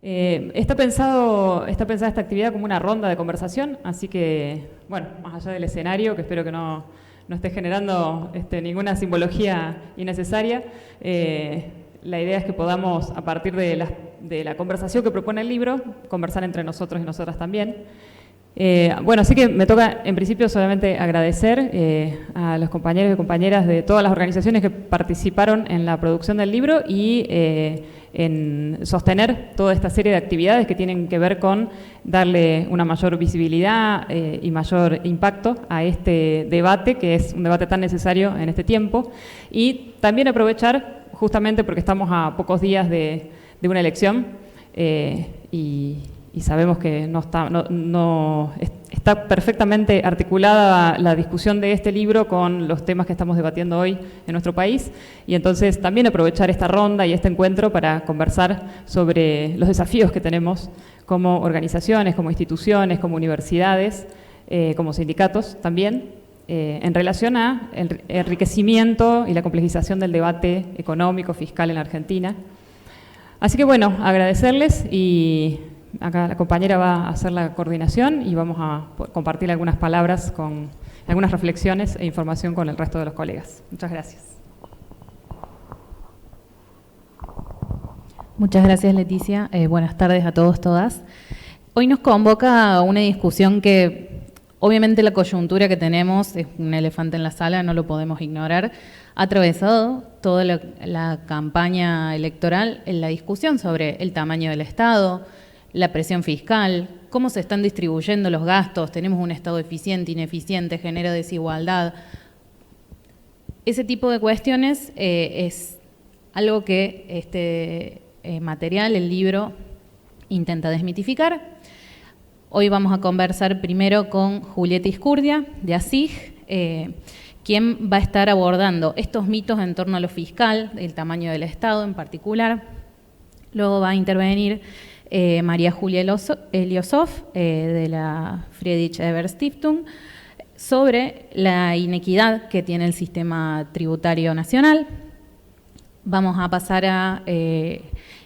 Está pensada esta actividad como una ronda de conversación, así que, bueno, más allá del escenario, que espero que no esté generando ninguna simbología innecesaria, la idea es que podamos, a partir de la conversación que propone el libro, conversar entre nosotros y nosotras también. Bueno, así que me toca en principio solamente agradecer a los compañeros y compañeras de todas las organizaciones que participaron en la producción del libro y en sostener toda esta serie de actividades que tienen que ver con darle una mayor visibilidad y mayor impacto a este debate, que es un debate tan necesario en este tiempo, y también aprovechar, justamente porque estamos a pocos días de una elección y sabemos que está perfectamente articulada la discusión de este libro con los temas que estamos debatiendo hoy en nuestro país, y entonces también aprovechar esta ronda y este encuentro para conversar sobre los desafíos que tenemos como organizaciones, como instituciones, como universidades, como sindicatos también, en relación a el enriquecimiento y la complejización del debate económico, fiscal en la Argentina. Así que bueno, agradecerles, y acá la compañera va a hacer la coordinación y vamos a compartir algunas palabras, con algunas reflexiones e información con el resto de los colegas. Muchas gracias. Muchas gracias, Leticia. Buenas tardes a todos, todas. Hoy nos convoca una discusión que, obviamente, la coyuntura que tenemos es un elefante en la sala, no lo podemos ignorar. Ha atravesado toda la campaña electoral en la discusión sobre el tamaño del Estado, la presión fiscal, cómo se están distribuyendo los gastos, tenemos un Estado eficiente, ineficiente, genera desigualdad. Ese tipo de cuestiones es algo que este material, el libro, intenta desmitificar. Hoy vamos a conversar primero con Julieta Iscurdia, de ASIG, quien va a estar abordando estos mitos en torno a lo fiscal, el tamaño del Estado en particular. Luego va a intervenir María Julia Eliosoff, de la Friedrich Ebert Stiftung, sobre la inequidad que tiene el sistema tributario nacional. Vamos a pasar a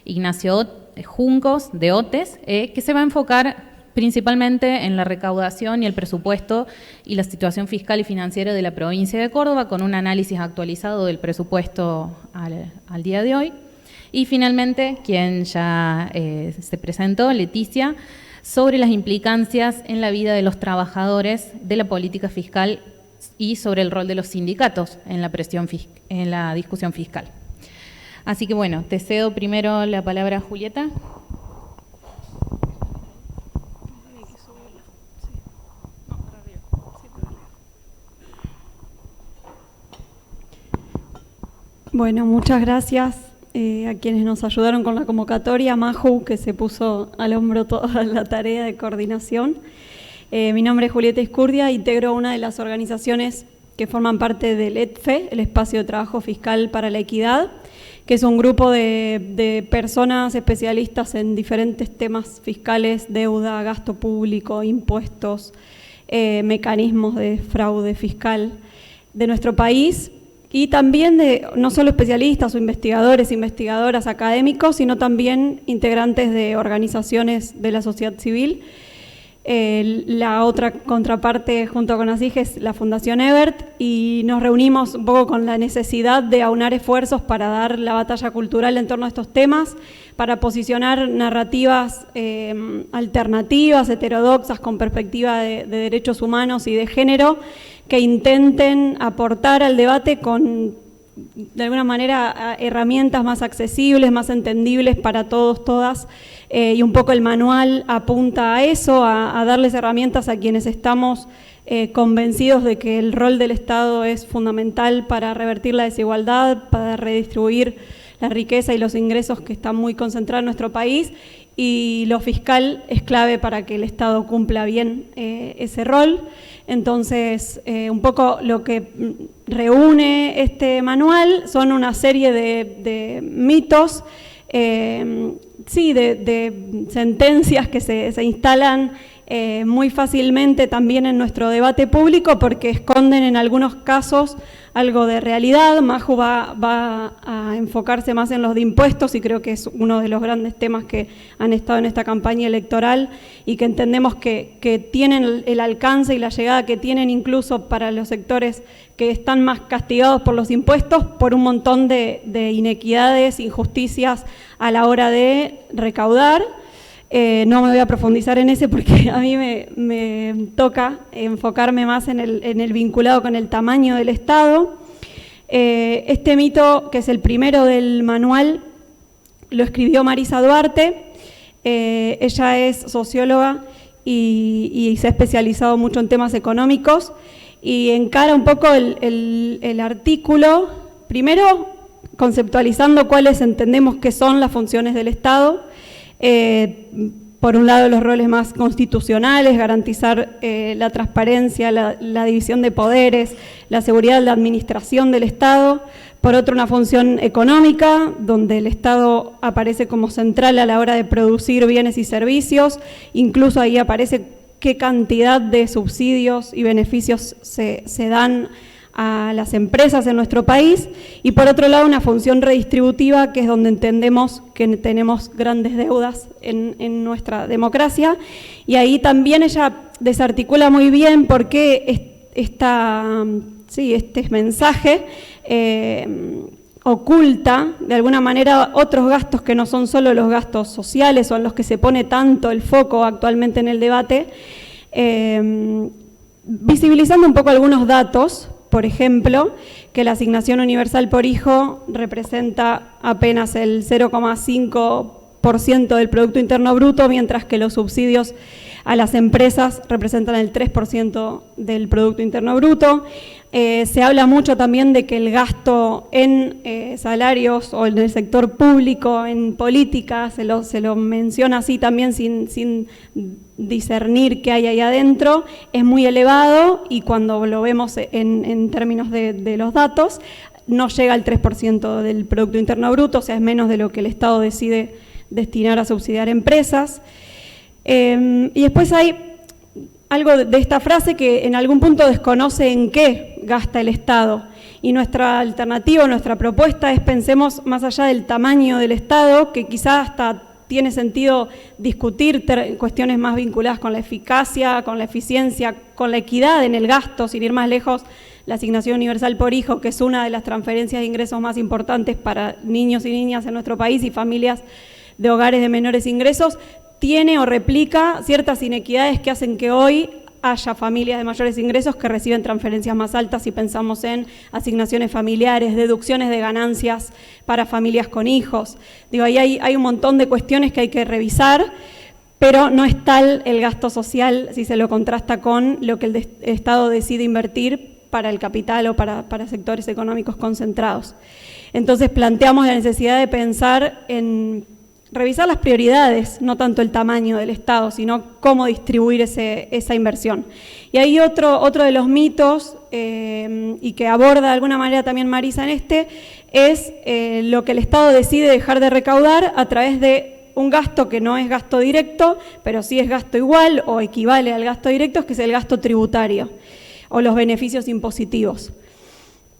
Ignacio Juncos, de OTES, que se va a enfocar principalmente en la recaudación y el presupuesto y la situación fiscal y financiera de la provincia de Córdoba, con un análisis actualizado del presupuesto al día de hoy. Y finalmente, quien ya se presentó, Leticia, sobre las implicancias en la vida de los trabajadores de la política fiscal y sobre el rol de los sindicatos en la discusión fiscal. Así que bueno, te cedo primero la palabra a Julieta. Bueno, muchas gracias a quienes nos ayudaron con la convocatoria, Maju, que se puso al hombro toda la tarea de coordinación. Mi nombre es Julieta Iscurdia, integro una de las organizaciones que forman parte del ETFE, el Espacio de Trabajo Fiscal para la Equidad, que es un grupo de personas especialistas en diferentes temas fiscales, deuda, gasto público, impuestos, mecanismos de fraude fiscal de nuestro país. Y también de no solo especialistas o investigadores, investigadoras, académicos, sino también integrantes de organizaciones de la sociedad civil. La otra contraparte junto con ASIG es la Fundación Ebert, y nos reunimos un poco con la necesidad de aunar esfuerzos para dar la batalla cultural en torno a estos temas, para posicionar narrativas alternativas, heterodoxas, con perspectiva de derechos humanos y de género, que intenten aportar al debate con, de alguna manera, herramientas más accesibles, más entendibles para todos, todas, y un poco el manual apunta a eso, a darles herramientas a quienes estamos convencidos de que el rol del Estado es fundamental para revertir la desigualdad, para redistribuir la riqueza y los ingresos que están muy concentrados en nuestro país, y lo fiscal es clave para que el Estado cumpla bien ese rol. Entonces, un poco lo que reúne este manual son una serie de mitos, de sentencias que se instalan muy fácilmente también en nuestro debate público porque esconden en algunos casos algo de realidad. Maju va a enfocarse más en los de impuestos y creo que es uno de los grandes temas que han estado en esta campaña electoral y que entendemos que tienen el alcance y la llegada que tienen incluso para los sectores que están más castigados por los impuestos por un montón de inequidades, injusticias a la hora de recaudar. No me voy a profundizar en ese porque a mí me toca enfocarme más en el vinculado con el tamaño del Estado. Este mito, que es el primero del manual, lo escribió Marisa Duarte. Ella es socióloga y se ha especializado mucho en temas económicos y encara un poco el artículo, primero conceptualizando cuáles entendemos que son las funciones del Estado. Por un lado, los roles más constitucionales, garantizar la transparencia, la división de poderes, la seguridad de la administración del Estado. Por otro, una función económica, donde el Estado aparece como central a la hora de producir bienes y servicios. Incluso ahí aparece qué cantidad de subsidios y beneficios se dan a las empresas en nuestro país, y por otro lado una función redistributiva, que es donde entendemos que tenemos grandes deudas en nuestra democracia, y ahí también ella desarticula muy bien por qué este mensaje oculta de alguna manera otros gastos que no son solo los gastos sociales o en los que se pone tanto el foco actualmente en el debate, visibilizando un poco algunos datos. Por ejemplo, que la asignación universal por hijo representa apenas el 0,5% del Producto Interno Bruto, mientras que los subsidios a las empresas representan el 3% del Producto Interno Bruto. Se habla mucho también de que el gasto en salarios o en el sector público, en política, se lo menciona así también sin discernir qué hay ahí adentro, es muy elevado, y cuando lo vemos en términos de los datos, no llega al 3% del Producto Interno Bruto, o sea, es menos de lo que el Estado decide destinar a subsidiar empresas. Y después hay algo de esta frase que en algún punto desconoce en qué gasta el Estado, y nuestra alternativa, nuestra propuesta es pensemos más allá del tamaño del Estado, que quizás hasta tiene sentido discutir cuestiones más vinculadas con la eficacia, con la eficiencia, con la equidad en el gasto, sin ir más lejos. La asignación universal por hijo, que es una de las transferencias de ingresos más importantes para niños y niñas en nuestro país y familias de hogares de menores ingresos, tiene o replica ciertas inequidades que hacen que hoy haya familias de mayores ingresos que reciben transferencias más altas, si pensamos en asignaciones familiares, deducciones de ganancias para familias con hijos. Digo, ahí hay un montón de cuestiones que hay que revisar, pero no es tal el gasto social si se lo contrasta con lo que el Estado decide invertir para el capital o para sectores económicos concentrados. Entonces planteamos la necesidad de pensar en revisar las prioridades, no tanto el tamaño del Estado, sino cómo distribuir esa inversión. Y hay otro de los mitos, y que aborda de alguna manera también Marisa en es lo que el Estado decide dejar de recaudar a través de un gasto que no es gasto directo, pero sí es gasto igual o equivale al gasto directo, que es el gasto tributario o los beneficios impositivos.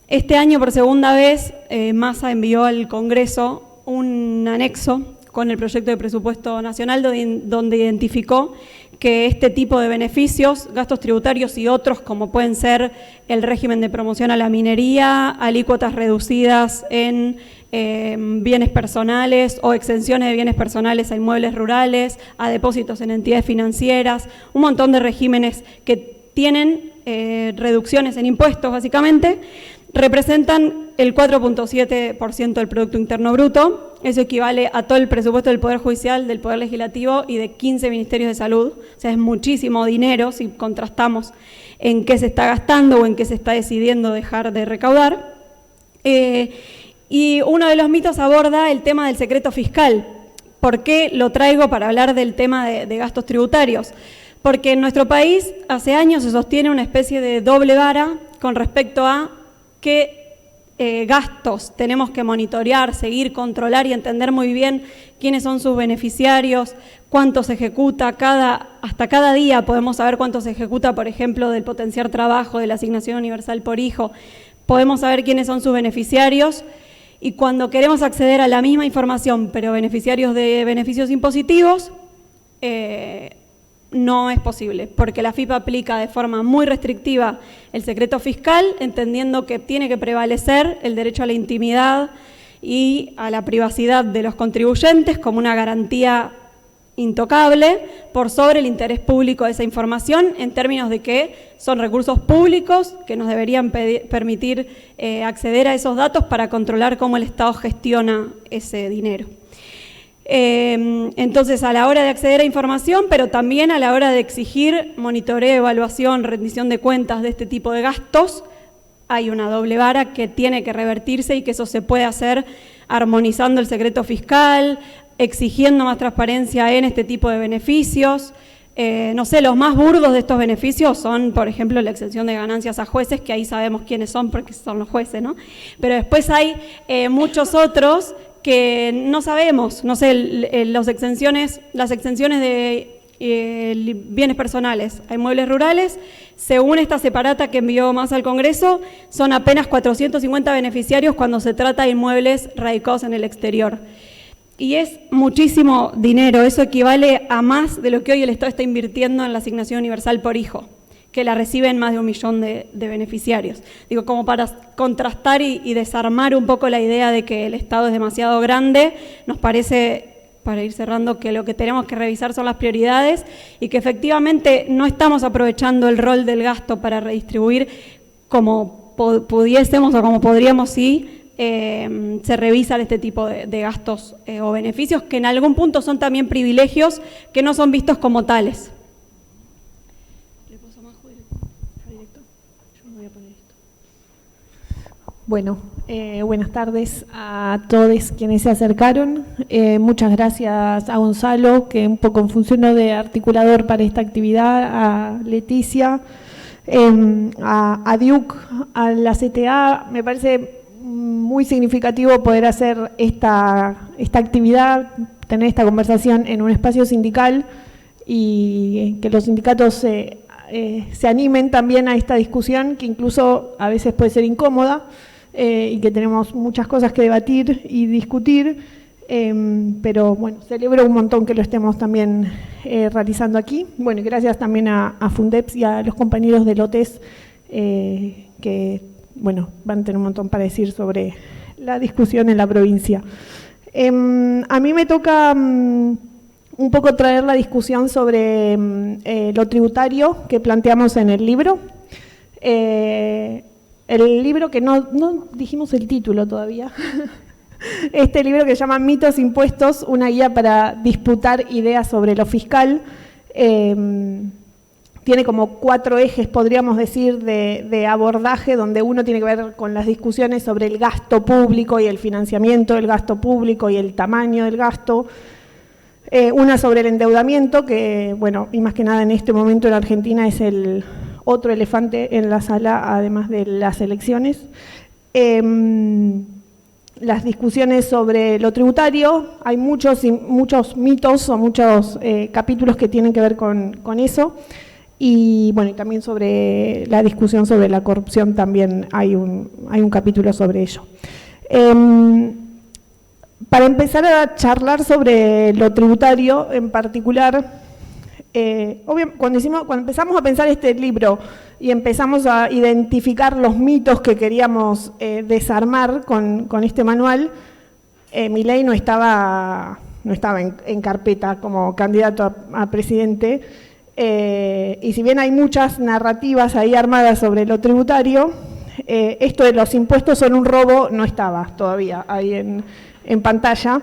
Este año, por segunda vez, Massa envió al Congreso un anexo con el proyecto de presupuesto nacional, donde identificó que este tipo de beneficios, gastos tributarios y otros, como pueden ser el régimen de promoción a la minería, alícuotas reducidas en bienes personales o exenciones de bienes personales a inmuebles rurales, a depósitos en entidades financieras, un montón de regímenes que tienen reducciones en impuestos, básicamente, representan el 4.7% del Producto Interno Bruto. Eso equivale a todo el presupuesto del Poder Judicial, del Poder Legislativo y de 15 ministerios de salud. O sea, es muchísimo dinero si contrastamos en qué se está gastando o en qué se está decidiendo dejar de recaudar. Y uno de los mitos aborda el tema del secreto fiscal. ¿Por qué lo traigo para hablar del tema de gastos tributarios? Porque en nuestro país hace años se sostiene una especie de doble vara con respecto a qué gastos tenemos que monitorear, seguir, controlar y entender muy bien quiénes son sus beneficiarios, cuánto se ejecuta, hasta cada día podemos saber cuánto se ejecuta, por ejemplo, del potenciar trabajo, de la asignación universal por hijo, podemos saber quiénes son sus beneficiarios y cuando queremos acceder a la misma información, pero beneficiarios de beneficios impositivos, no es posible, porque la AFIP aplica de forma muy restrictiva el secreto fiscal, entendiendo que tiene que prevalecer el derecho a la intimidad y a la privacidad de los contribuyentes como una garantía intocable por sobre el interés público de esa información, en términos de que son recursos públicos que nos deberían permitir acceder a esos datos para controlar cómo el Estado gestiona ese dinero. Entonces, a la hora de acceder a información, pero también a la hora de exigir monitoreo, evaluación, rendición de cuentas de este tipo de gastos, hay una doble vara que tiene que revertirse y que eso se puede hacer armonizando el secreto fiscal, exigiendo más transparencia en este tipo de beneficios. No sé, los más burdos de estos beneficios son, por ejemplo, la exención de ganancias a jueces, que ahí sabemos quiénes son porque son los jueces, ¿no? Pero después hay muchos otros que no sabemos, no sé, las exenciones de bienes personales a inmuebles rurales, según esta separata que envió más al Congreso, son apenas 450 beneficiarios cuando se trata de inmuebles radicados en el exterior. Y es muchísimo dinero, eso equivale a más de lo que hoy el Estado está invirtiendo en la asignación universal por hijo, que la reciben más de 1 millón de beneficiarios. Digo, como para contrastar y desarmar un poco la idea de que el Estado es demasiado grande, nos parece, para ir cerrando, que lo que tenemos que revisar son las prioridades y que efectivamente no estamos aprovechando el rol del gasto para redistribuir como pudiésemos o como podríamos si se revisan este tipo de gastos o beneficios, que en algún punto son también privilegios que no son vistos como tales. Bueno, buenas tardes a todos quienes se acercaron. Muchas gracias a Gonzalo, que un poco funcionó de articulador para esta actividad, a Leticia, a Duke, a la CTA. Me parece muy significativo poder hacer esta actividad, tener esta conversación en un espacio sindical y que los sindicatos se animen también a esta discusión, que incluso a veces puede ser incómoda, y que tenemos muchas cosas que debatir y discutir, pero bueno, celebro un montón que lo estemos también realizando aquí. Bueno, y gracias también a Fundeps y a los compañeros de LOTES que, bueno, van a tener un montón para decir sobre la discusión en la provincia. A mí me toca un poco traer la discusión sobre lo tributario que planteamos en el libro. El libro que no dijimos el título todavía, este libro que se llama Mitos, Impuestos, una guía para disputar ideas sobre lo fiscal, tiene como 4 ejes, podríamos decir, de abordaje, donde uno tiene que ver con las discusiones sobre el gasto público y el financiamiento del gasto público y el tamaño del gasto, una sobre el endeudamiento, que, bueno, y más que nada en este momento en Argentina es el otro elefante en la sala, además de las elecciones. Las discusiones sobre lo tributario, hay muchos mitos o muchos capítulos que tienen que ver con eso. Y bueno, y también sobre la discusión sobre la corrupción también hay un capítulo sobre ello. Para empezar a charlar sobre lo tributario en particular, cuando empezamos a pensar este libro y empezamos a identificar los mitos que queríamos desarmar con este manual, Milei no estaba en carpeta como candidato a presidente, y si bien hay muchas narrativas ahí armadas sobre lo tributario, esto de los impuestos son un robo no estaba todavía ahí en pantalla.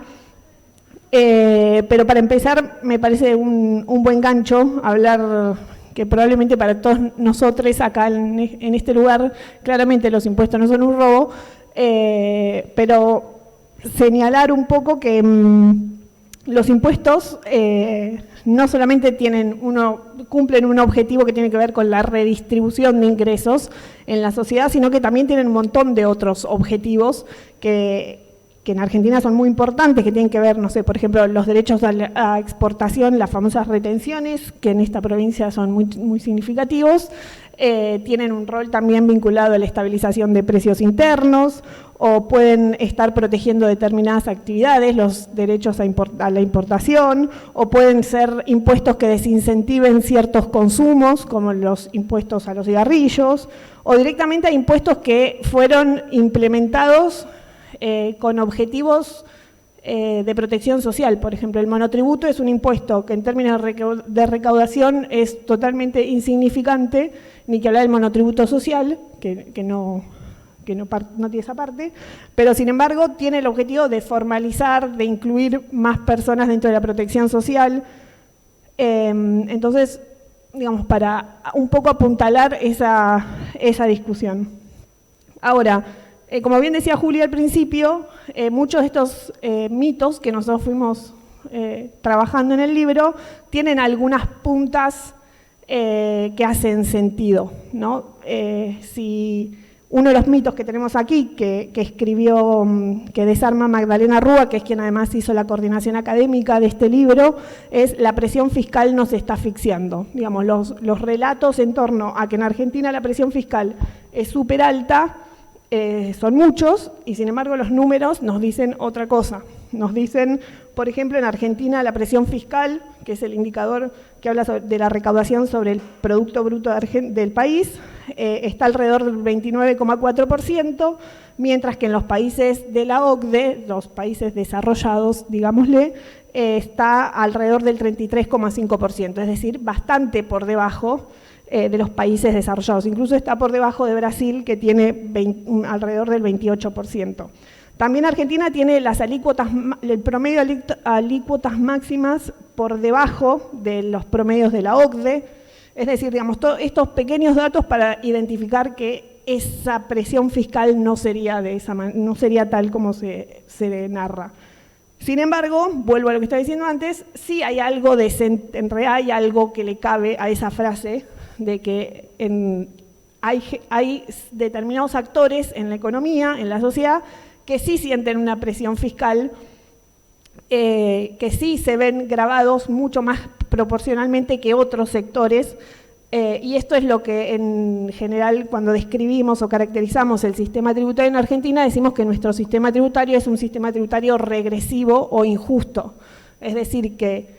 Pero para empezar, me parece un buen gancho hablar que probablemente para todos nosotros acá en este lugar, claramente los impuestos no son un robo, pero señalar un poco que los impuestos no solamente cumplen un objetivo que tiene que ver con la redistribución de ingresos en la sociedad, sino que también tienen un montón de otros objetivos que en Argentina son muy importantes, que tienen que ver, no sé, por ejemplo, los derechos a exportación, las famosas retenciones, que en esta provincia son muy, muy significativos, tienen un rol también vinculado a la estabilización de precios internos, o pueden estar protegiendo determinadas actividades, los derechos a la importación, o pueden ser impuestos que desincentiven ciertos consumos, como los impuestos a los cigarrillos, o directamente a impuestos que fueron implementados con objetivos de protección social. Por ejemplo, el monotributo es un impuesto que en términos de recaudación es totalmente insignificante, ni que hablar del monotributo social, que no tiene esa parte, pero sin embargo tiene el objetivo de formalizar, de incluir más personas dentro de la protección social. Entonces, digamos, para un poco apuntalar esa discusión. Ahora, como bien decía Julia al principio, muchos de estos mitos que nosotros fuimos trabajando en el libro tienen algunas puntas que hacen sentido, ¿no? Si uno de los mitos que tenemos aquí, que desarma Magdalena Rúa, que es quien además hizo la coordinación académica de este libro, es la presión fiscal nos está asfixiando. Digamos, los relatos en torno a que en Argentina la presión fiscal es súper alta, son muchos, y sin embargo los números nos dicen otra cosa. Nos dicen, por ejemplo, en Argentina la presión fiscal, que es el indicador que habla de la recaudación sobre el Producto Bruto del país, está alrededor del 29,4%, mientras que en los países de la OCDE, los países desarrollados, digámosle, está alrededor del 33,5%, es decir, bastante por debajo de los países desarrollados. Incluso está por debajo de Brasil, que tiene alrededor del 28%. También Argentina tiene el promedio de alícuotas máximas por debajo de los promedios de la OCDE, es decir, digamos, todos estos pequeños datos para identificar que esa presión fiscal no sería tal como se narra. Sin embargo, vuelvo a lo que estaba diciendo antes, sí hay algo en realidad hay algo que le cabe a esa frase de que hay determinados actores en la economía, en la sociedad, que sí sienten una presión fiscal, que sí se ven gravados mucho más proporcionalmente que otros sectores, y esto es lo que en general cuando describimos o caracterizamos el sistema tributario en Argentina, decimos que nuestro sistema tributario es un sistema tributario regresivo o injusto. Es decir, que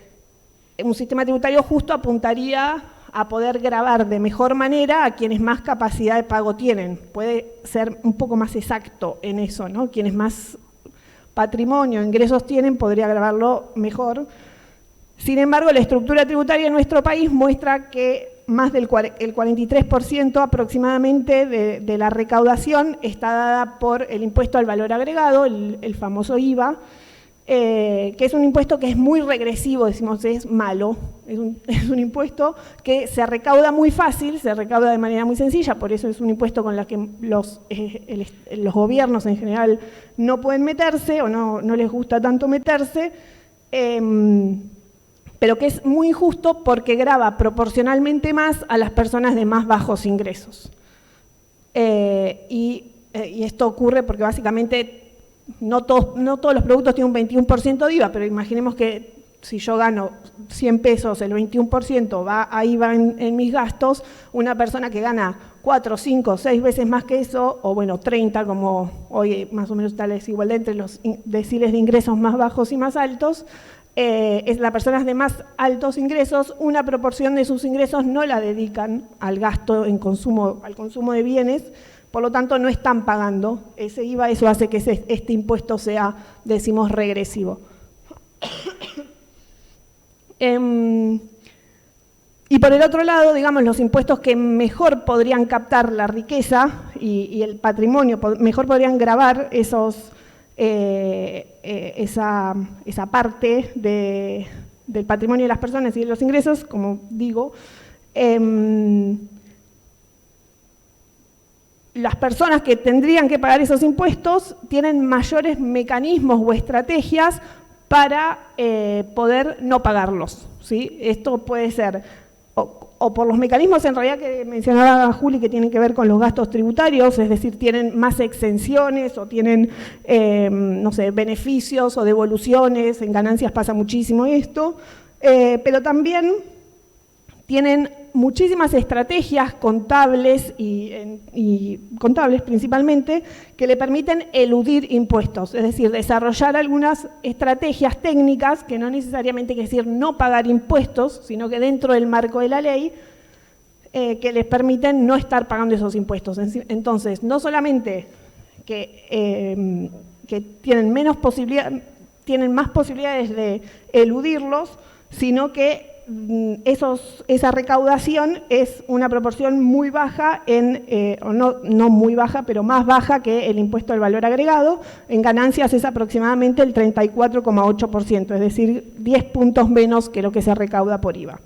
un sistema tributario justo apuntaría a poder gravar de mejor manera a quienes más capacidad de pago tienen. Puede ser un poco más exacto en eso, ¿no? Quienes más patrimonio, ingresos tienen, podría gravarlo mejor. Sin embargo, la estructura tributaria en nuestro país muestra que más del 43% aproximadamente de la recaudación está dada por el impuesto al valor agregado, el famoso IVA, que es un impuesto que es muy regresivo, decimos, es malo, es un impuesto que se recauda muy fácil, se recauda de manera muy sencilla, por eso es un impuesto con el que los gobiernos en general no pueden meterse o no les gusta tanto meterse, pero que es muy injusto porque grava proporcionalmente más a las personas de más bajos ingresos. Y esto ocurre porque básicamente no todos los productos tienen un 21% de IVA, pero imaginemos que si yo gano 100 pesos, el 21% va a IVA en mis gastos, una persona que gana 4, 5, 6 veces más que eso, o bueno, 30, como hoy más o menos está la desigualdad entre los deciles de ingresos más bajos y más altos, las personas de más altos ingresos, una proporción de sus ingresos no la dedican al gasto al consumo de bienes, por lo tanto no están pagando ese IVA, eso hace que este impuesto sea, decimos, regresivo. Y por el otro lado, digamos, los impuestos que mejor podrían captar la riqueza y el patrimonio, mejor podrían gravar esa parte del patrimonio de las personas y de los ingresos, como digo, las personas que tendrían que pagar esos impuestos tienen mayores mecanismos o estrategias para poder no pagarlos, ¿sí? Esto puede ser o por los mecanismos en realidad que mencionaba Juli, que tienen que ver con los gastos tributarios, es decir, tienen más exenciones o tienen, no sé, beneficios o devoluciones, en ganancias pasa muchísimo esto, pero también tienen muchísimas estrategias contables y contables principalmente que le permiten eludir impuestos, es decir, desarrollar algunas estrategias técnicas que no necesariamente quiere decir no pagar impuestos, sino que dentro del marco de la ley que les permiten no estar pagando esos impuestos. Entonces, no solamente que tienen más posibilidades de eludirlos, sino que esa recaudación es una proporción muy baja, o no muy baja, pero más baja que el impuesto al valor agregado. En ganancias es aproximadamente el 34,8%, es decir, 10 puntos menos que lo que se recauda por IVA.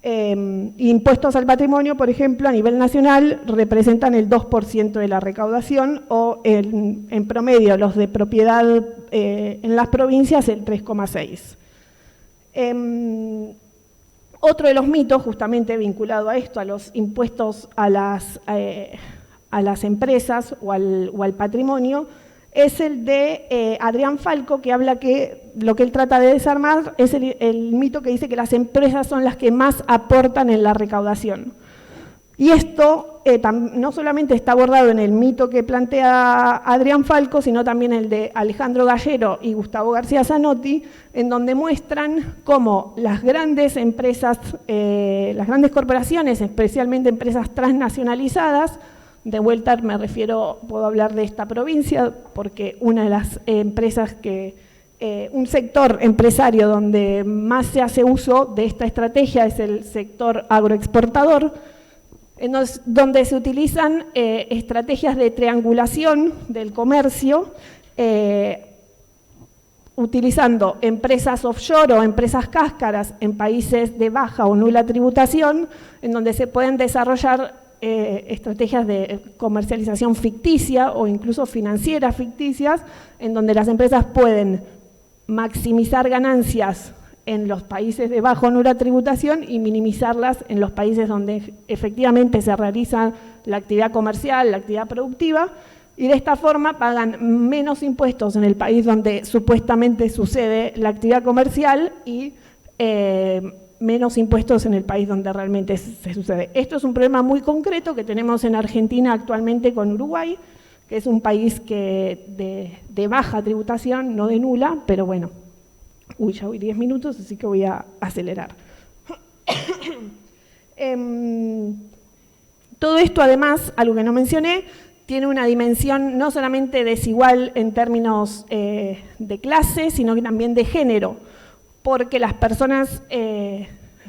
Impuestos al patrimonio, por ejemplo, a nivel nacional representan el 2% de la recaudación o en promedio los de propiedad en las provincias el 3,6%. Otro de los mitos, justamente vinculado a esto, a los impuestos a las empresas o al patrimonio, es el de Adrián Falco, que habla que lo que él trata de desarmar es el mito que dice que las empresas son las que más aportan en la recaudación. Y esto no solamente está abordado en el mito que plantea Adrián Falco, sino también el de Alejandro Gallero y Gustavo García Zanotti, en donde muestran cómo las grandes empresas, las grandes corporaciones, especialmente empresas transnacionalizadas, de vuelta me refiero, puedo hablar de esta provincia, porque una de las empresas un sector empresario donde más se hace uso de esta estrategia es el sector agroexportador, donde se utilizan estrategias de triangulación del comercio, utilizando empresas offshore o empresas cáscaras en países de baja o nula tributación, en donde se pueden desarrollar estrategias de comercialización ficticia o incluso financieras ficticias, en donde las empresas pueden maximizar ganancias en los países de baja o nula tributación y minimizarlas en los países donde efectivamente se realiza la actividad comercial, la actividad productiva, y de esta forma pagan menos impuestos en el país donde supuestamente sucede la actividad comercial y menos impuestos en el país donde realmente se sucede. Esto es un problema muy concreto que tenemos en Argentina actualmente con Uruguay, que es un país de baja tributación, no de nula, pero bueno. Uy, ya voy 10 minutos, así que voy a acelerar. Todo esto, además, algo que no mencioné, tiene una dimensión no solamente desigual en términos de clase, sino que también de género, porque las personas,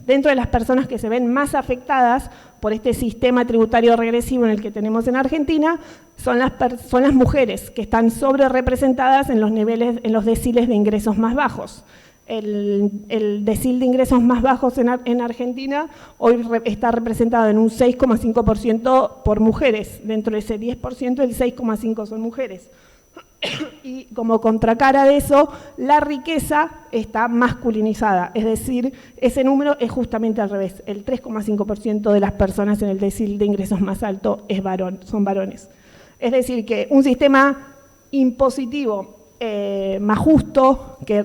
dentro de las personas que se ven más afectadas por este sistema tributario regresivo en el que tenemos en Argentina, son las mujeres que están sobre representadas en los deciles de ingresos más bajos. El decil de ingresos más bajos en Argentina hoy está representado en un 6,5% por mujeres. Dentro de ese 10%, el 6,5% son mujeres. Y como contracara de eso, la riqueza está masculinizada, es decir, ese número es justamente al revés. El 3,5% de las personas en el decil de ingresos más alto son varones. Es decir, que un sistema impositivo más justo, que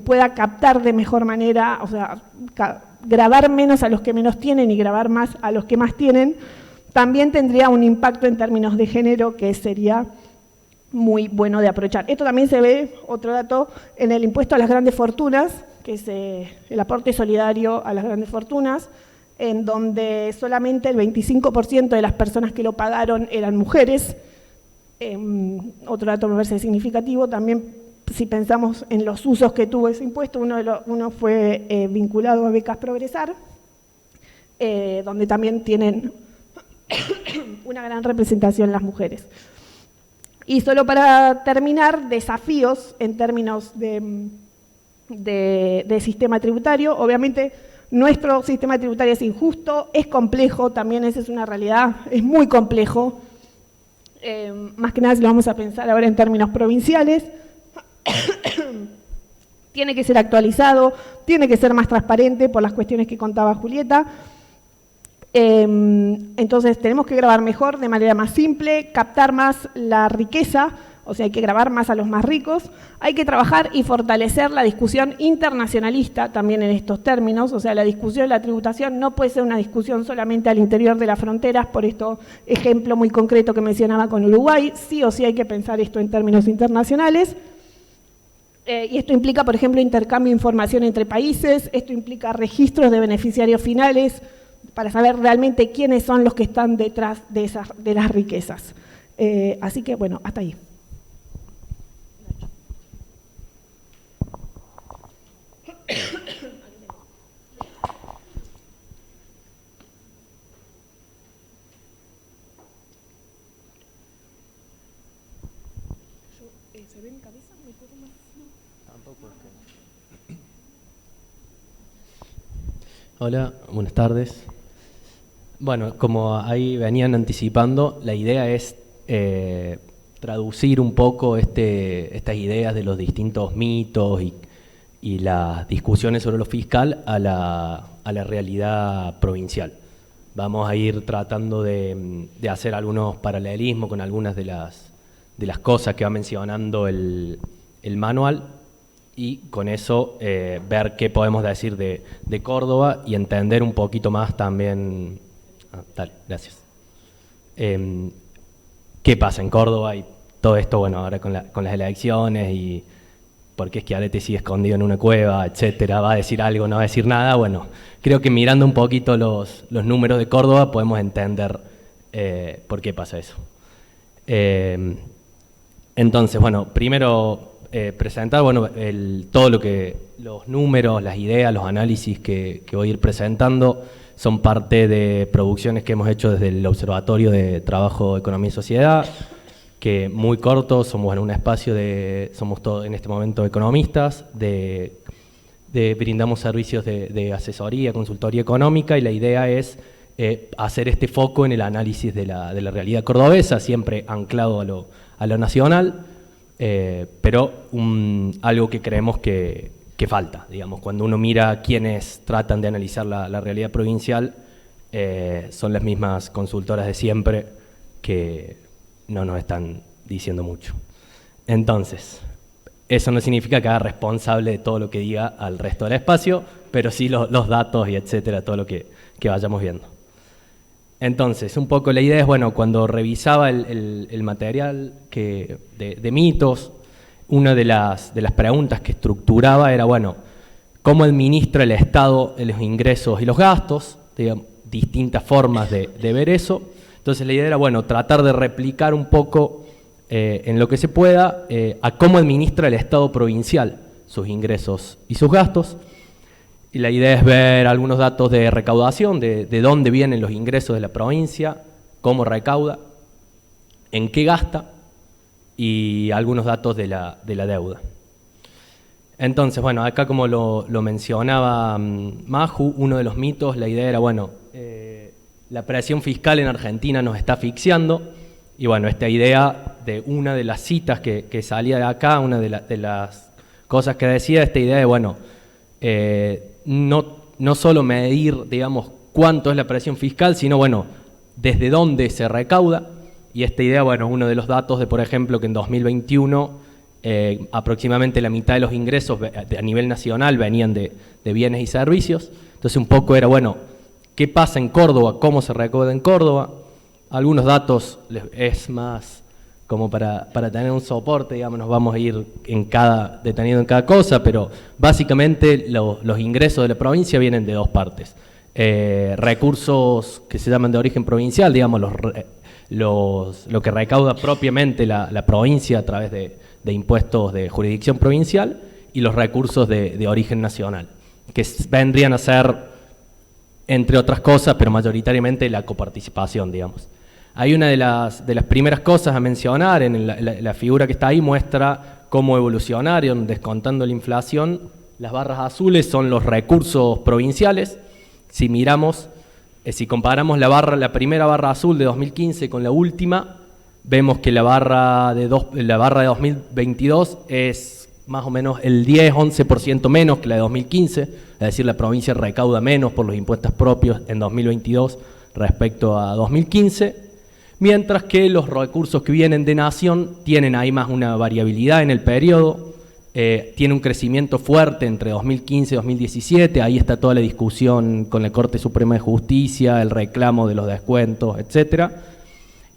pueda captar de mejor manera, o sea, gravar menos a los que menos tienen y gravar más a los que más tienen, también tendría un impacto en términos de género que sería muy bueno de aprovechar. Esto también se ve, otro dato, en el impuesto a las grandes fortunas, que es el aporte solidario a las grandes fortunas, en donde solamente el 25% de las personas que lo pagaron eran mujeres. Otro dato me parece significativo, también si pensamos en los usos que tuvo ese impuesto, uno fue vinculado a becas Progresar, donde también tienen una gran representación las mujeres. Y solo para terminar, desafíos en términos de sistema tributario. Obviamente nuestro sistema tributario es injusto, es complejo, también esa es una realidad, es muy complejo. Más que nada si lo vamos a pensar ahora en términos provinciales. tiene que ser actualizado, tiene que ser más transparente por las cuestiones que contaba Julieta. Entonces tenemos que grabar mejor, de manera más simple, captar más la riqueza, o sea, hay que grabar más a los más ricos. Hay que trabajar y fortalecer la discusión internacionalista también en estos términos, o sea, la discusión de la tributación no puede ser una discusión solamente al interior de las fronteras, por esto, ejemplo muy concreto que mencionaba con Uruguay, sí o sí hay que pensar esto en términos internacionales. Y esto implica, por ejemplo, intercambio de información entre países, esto implica registros de beneficiarios finales, para saber realmente quiénes son los que están detrás de las riquezas. Así que, bueno, hasta ahí. ¿Se ve mi cabeza? ¿Me puedo más? Tampoco. Hola, buenas tardes. Bueno, como ahí venían anticipando, la idea es traducir un poco estas ideas de los distintos mitos y las discusiones sobre lo fiscal a la realidad provincial. Vamos a ir tratando de hacer algunos paralelismos con algunas de las cosas que va mencionando el manual y con eso ver qué podemos decir de Córdoba y entender un poquito más también. Dale, gracias. ¿Qué pasa en Córdoba y todo esto, bueno, ahora con las elecciones y por qué Schiaretti sigue escondido en una cueva, etcétera? ¿Va a decir algo, no va a decir nada? Bueno, creo que mirando un poquito los números de Córdoba podemos entender por qué pasa eso. Entonces, bueno, primero presentar, bueno, todo lo que, los números, las ideas, los análisis que voy a ir presentando son parte de producciones que hemos hecho desde el Observatorio de Trabajo, Economía y Sociedad, que muy corto, somos en un espacio somos todos en este momento economistas, brindamos servicios de asesoría, consultoría económica, y la idea es hacer este foco en el análisis de la realidad cordobesa, siempre anclado a lo nacional, pero algo que creemos que falta, digamos, cuando uno mira quienes tratan de analizar la realidad provincial, son las mismas consultoras de siempre que no nos están diciendo mucho. Entonces, eso no significa que haga responsable de todo lo que diga al resto del espacio, pero sí los datos y etcétera, todo lo que vayamos viendo. Entonces, un poco la idea es, bueno, cuando revisaba el material de mitos, una de las preguntas que estructuraba era, bueno, ¿cómo administra el Estado los ingresos y los gastos? Digamos, distintas formas de ver eso. Entonces la idea era, bueno, tratar de replicar un poco en lo que se pueda a cómo administra el Estado provincial sus ingresos y sus gastos. Y la idea es ver algunos datos de recaudación, de dónde vienen los ingresos de la provincia, cómo recauda, en qué gasta, y algunos datos de la deuda. Entonces, bueno, acá como lo mencionaba Maju, uno de los mitos, la idea era, bueno, la presión fiscal en Argentina nos está asfixiando, y bueno, esta idea de una de las citas que salía de acá, una de las cosas que decía, esta idea de, bueno, no solo medir, digamos, cuánto es la presión fiscal, sino, bueno, desde dónde se recauda. Y esta idea, bueno, uno de los datos de, por ejemplo, que en 2021 aproximadamente la mitad de los ingresos a nivel nacional venían de bienes y servicios. Entonces un poco era, bueno, ¿qué pasa en Córdoba? ¿Cómo se recauda en Córdoba? Algunos datos es más como para tener un soporte, digamos, nos vamos a ir deteniendo en cada cosa, pero básicamente los ingresos de la provincia vienen de dos partes. Recursos que se llaman de origen provincial, digamos, lo que recauda propiamente la provincia a través de impuestos de jurisdicción provincial, y los recursos de origen nacional, que vendrían a ser, entre otras cosas, pero mayoritariamente la coparticipación, digamos. Hay una de las primeras cosas a mencionar, en la figura que está ahí muestra cómo evolucionaron, descontando la inflación. Las barras azules son los recursos provinciales. Si miramos, si comparamos la primera barra azul de 2015 con la última, vemos que la barra de 2022 es más o menos el 10-11% menos que la de 2015, es decir, la provincia recauda menos por los impuestos propios en 2022 respecto a 2015, mientras que los recursos que vienen de Nación tienen ahí más una variabilidad en el periodo, tiene un crecimiento fuerte entre 2015 y 2017, ahí está toda la discusión con la Corte Suprema de Justicia, el reclamo de los descuentos, etcétera.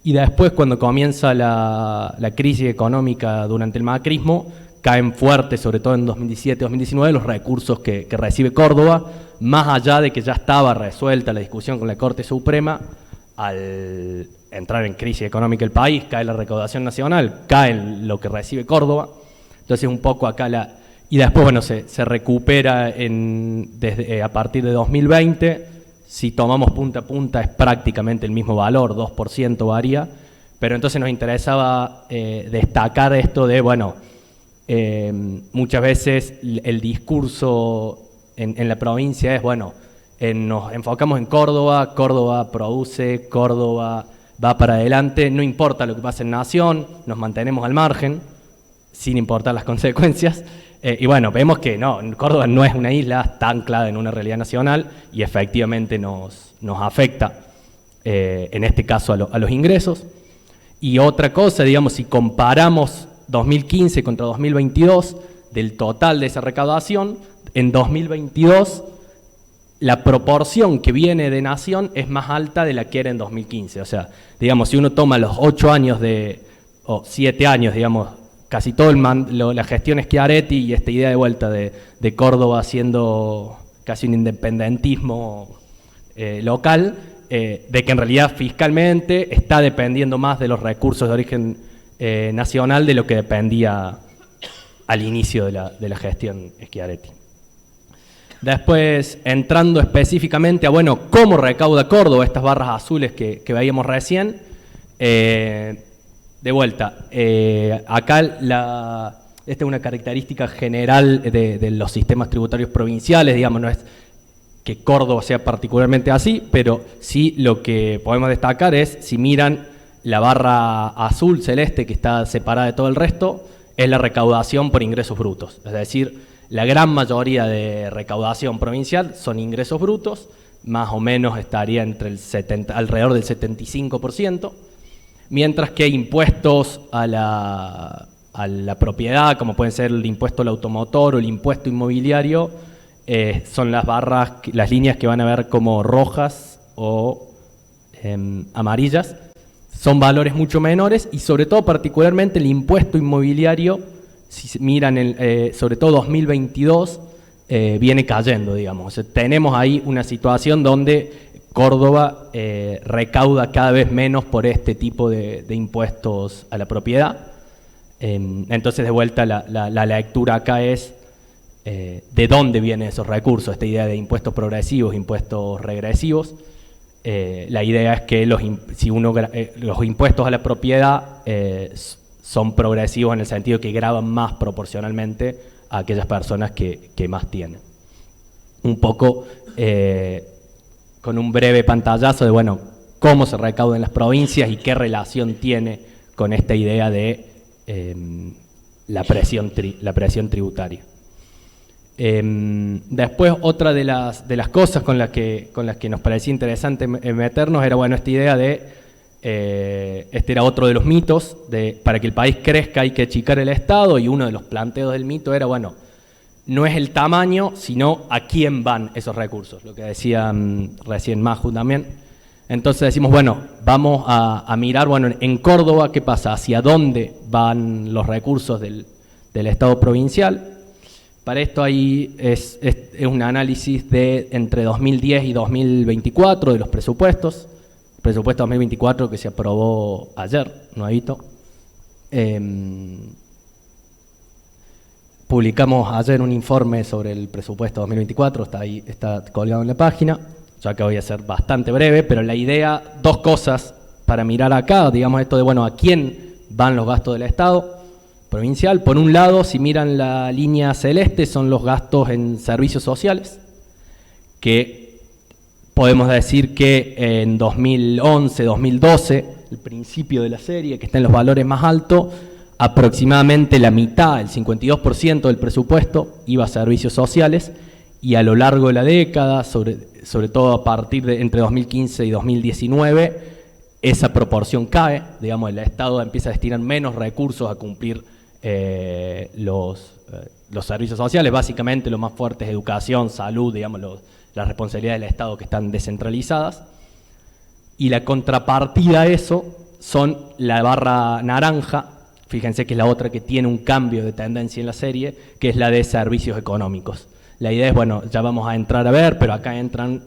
Y después, cuando comienza la crisis económica durante el macrismo, caen fuertes, sobre todo en 2017-2019, los recursos que recibe Córdoba, más allá de que ya estaba resuelta la discusión con la Corte Suprema. Al entrar en crisis económica el país, cae la recaudación nacional, cae lo que recibe Córdoba. Entonces un poco acá y después, bueno, se recupera a partir de 2020. Si tomamos punta a punta es prácticamente el mismo valor, 2% varía, pero entonces nos interesaba destacar esto de, bueno, muchas veces el discurso en la provincia es, bueno, nos enfocamos en Córdoba, Córdoba produce, Córdoba va para adelante, no importa lo que pase en Nación, nos mantenemos al margen, sin importar las consecuencias. Y bueno, vemos que no, Córdoba no es una isla, está anclada en una realidad nacional y efectivamente nos afecta, en este caso a los ingresos. Y otra cosa, digamos, si comparamos 2015 contra 2022, del total de esa recaudación, en 2022 la proporción que viene de Nación es más alta de la que era en 2015. O sea, digamos, si uno toma los 8 años o 7 años, digamos, casi todo la gestión Schiaretti y esta idea de vuelta de Córdoba siendo casi un independentismo local, de que en realidad fiscalmente está dependiendo más de los recursos de origen nacional de lo que dependía al inicio de la gestión Schiaretti. Después, entrando específicamente a, bueno, cómo recauda Córdoba, estas barras azules que veíamos recién, de vuelta, acá esta es una característica general de los sistemas tributarios provinciales, digamos, no es que Córdoba sea particularmente así, pero sí lo que podemos destacar es, si miran la barra azul celeste que está separada de todo el resto, es la recaudación por ingresos brutos, es decir, la gran mayoría de recaudación provincial son ingresos brutos, más o menos estaría alrededor del 75%, mientras que impuestos a la propiedad, como pueden ser el impuesto al automotor o el impuesto inmobiliario, son las líneas que van a ver como rojas o amarillas, son valores mucho menores y sobre todo particularmente el impuesto inmobiliario, si miran sobre todo 2022, viene cayendo, digamos. O sea, tenemos ahí una situación donde Córdoba recauda cada vez menos por este tipo de impuestos a la propiedad. Entonces, de vuelta, la lectura acá es de dónde vienen esos recursos, esta idea de impuestos progresivos, impuestos regresivos. La idea es que los impuestos a la propiedad son progresivos en el sentido que gravan más proporcionalmente a aquellas personas que más tienen. Un poco con un breve pantallazo de, bueno, cómo se recauda en las provincias y qué relación tiene con esta idea de la presión tributaria. Después, otra de las cosas con las que nos parecía interesante meternos era, bueno, esta idea de este era otro de los mitos, para que el país crezca hay que achicar el Estado, y uno de los planteos del mito era, bueno, no es el tamaño, sino a quién van esos recursos, lo que decía recién Maju también. Entonces decimos, bueno, vamos a mirar, bueno, en Córdoba, ¿qué pasa? ¿Hacia dónde van los recursos del Estado provincial? Para esto ahí es un análisis de entre 2010 y 2024 de los presupuestos. Presupuesto 2024 que se aprobó ayer, nuevito. Publicamos ayer un informe sobre el presupuesto 2024, está ahí, está colgado en la página, ya que voy a ser bastante breve, pero la idea, dos cosas para mirar acá, digamos esto de, bueno, a quién van los gastos del Estado provincial. Por un lado, si miran la línea celeste, son los gastos en servicios sociales, que podemos decir que en 2011, 2012, el principio de la serie, que está en los valores más altos, aproximadamente la mitad, el 52% del presupuesto iba a servicios sociales, y a lo largo de la década, sobre todo a partir de entre 2015 y 2019, esa proporción cae, digamos, el Estado empieza a destinar menos recursos a cumplir los servicios sociales, básicamente lo más fuerte es educación, salud, digamos, las responsabilidades del Estado que están descentralizadas, y la contrapartida a eso son la barra naranja, fíjense que es la otra que tiene un cambio de tendencia en la serie, que es la de servicios económicos. La idea es, bueno, ya vamos a entrar a ver, pero acá entran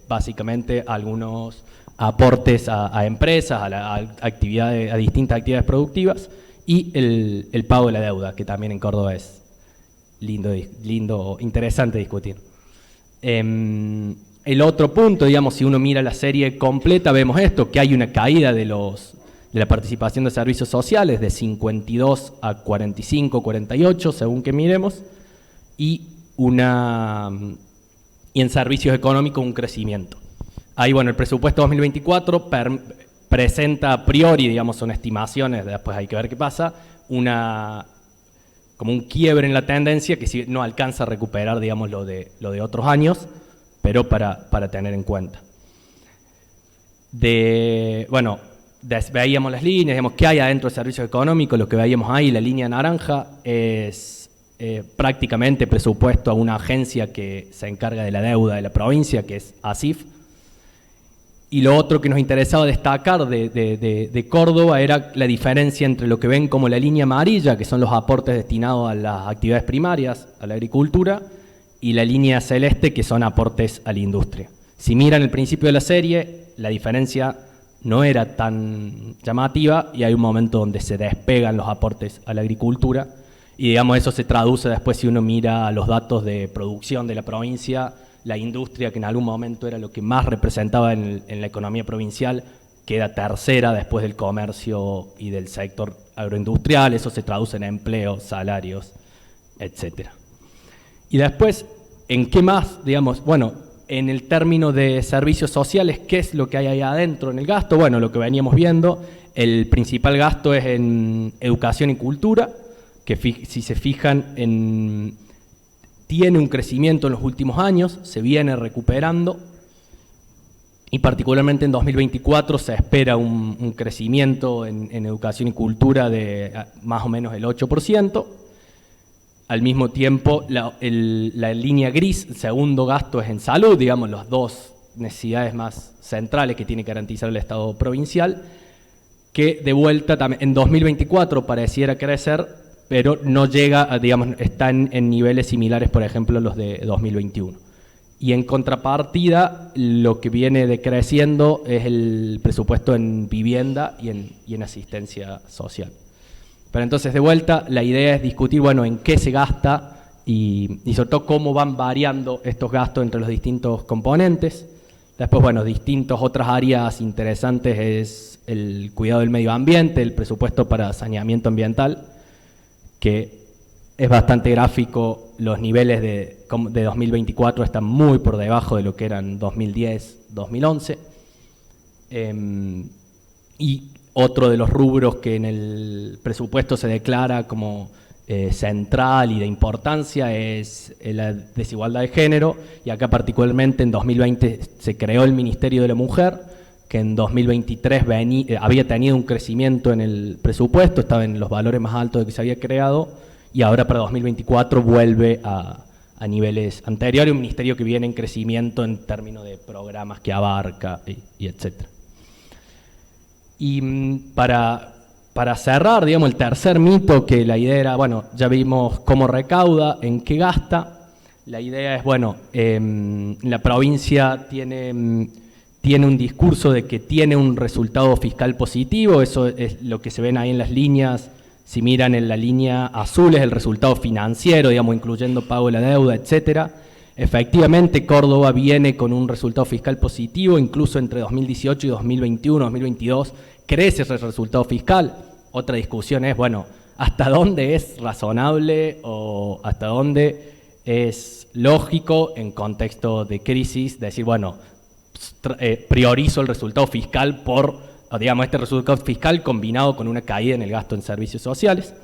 básicamente algunos aportes a empresas, a distintas actividades productivas, y el pago de la deuda, que también en Córdoba es lindo, interesante discutir. El otro punto, digamos, si uno mira la serie completa, vemos esto, que hay una caída de la participación de servicios sociales de 52 a 45, 48, según que miremos, y en servicios económicos un crecimiento. Ahí, bueno, el presupuesto 2024 presenta a priori, digamos, son estimaciones, después hay que ver qué pasa, como un quiebre en la tendencia que si no alcanza a recuperar, digamos, lo de otros años, pero para tener en cuenta. Veíamos las líneas, digamos, ¿qué hay adentro de servicios económicos? Lo que veíamos ahí, la línea naranja, es prácticamente presupuesto a una agencia que se encarga de la deuda de la provincia, que es ASIF. Y lo otro que nos interesaba destacar de Córdoba era la diferencia entre lo que ven como la línea amarilla, que son los aportes destinados a las actividades primarias, a la agricultura, y la línea celeste, que son aportes a la industria. Si miran el principio de la serie, la diferencia no era tan llamativa y hay un momento donde se despegan los aportes a la agricultura y digamos eso se traduce después si uno mira los datos de producción de la provincia, la industria que en algún momento era lo que más representaba en la economía provincial, queda tercera después del comercio y del sector agroindustrial, eso se traduce en empleo, salarios, etc. Y después, ¿en qué más? Digamos, bueno, en el término de servicios sociales, ¿qué es lo que hay ahí adentro en el gasto? Bueno, lo que veníamos viendo, el principal gasto es en educación y cultura, que si se fijan, tiene un crecimiento en los últimos años, se viene recuperando, y particularmente en 2024 se espera un crecimiento en educación y cultura de más o menos el 8%. Al mismo tiempo, la línea gris, el segundo gasto es en salud, digamos, las dos necesidades más centrales que tiene que garantizar el Estado provincial, que de vuelta también en 2024 pareciera crecer, pero no llega, digamos, están en niveles similares, por ejemplo, los de 2021. Y en contrapartida, lo que viene decreciendo es el presupuesto en vivienda y en asistencia social. Pero entonces, de vuelta, la idea es discutir, bueno, en qué se gasta y sobre todo cómo van variando estos gastos entre los distintos componentes. Después, bueno, distintas otras áreas interesantes es el cuidado del medio ambiente, el presupuesto para saneamiento ambiental, que es bastante gráfico, los niveles de 2024 están muy por debajo de lo que eran 2010, 2011. Y otro de los rubros que en el presupuesto se declara como central y de importancia es la desigualdad de género, y acá particularmente en 2020 se creó el Ministerio de la Mujer, que en 2023 había tenido un crecimiento en el presupuesto, estaba en los valores más altos de que se había creado, y ahora para 2024 vuelve a niveles anteriores, un ministerio que viene en crecimiento en términos de programas que abarca y etcétera. Y para cerrar, digamos, el tercer mito, que la idea era, bueno, ya vimos cómo recauda, en qué gasta. La idea es, bueno, la provincia tiene un discurso de que tiene un resultado fiscal positivo, eso es lo que se ven ahí en las líneas. Si miran en la línea azul es el resultado financiero, digamos, incluyendo pago de la deuda, etcétera. Efectivamente, Córdoba viene con un resultado fiscal positivo, incluso entre 2018 y 2021, 2022, crece ese resultado fiscal. Otra discusión es, bueno, ¿hasta dónde es razonable o hasta dónde es lógico en contexto de crisis decir, bueno, priorizo el resultado fiscal digamos, este resultado fiscal combinado con una caída en el gasto en servicios sociales.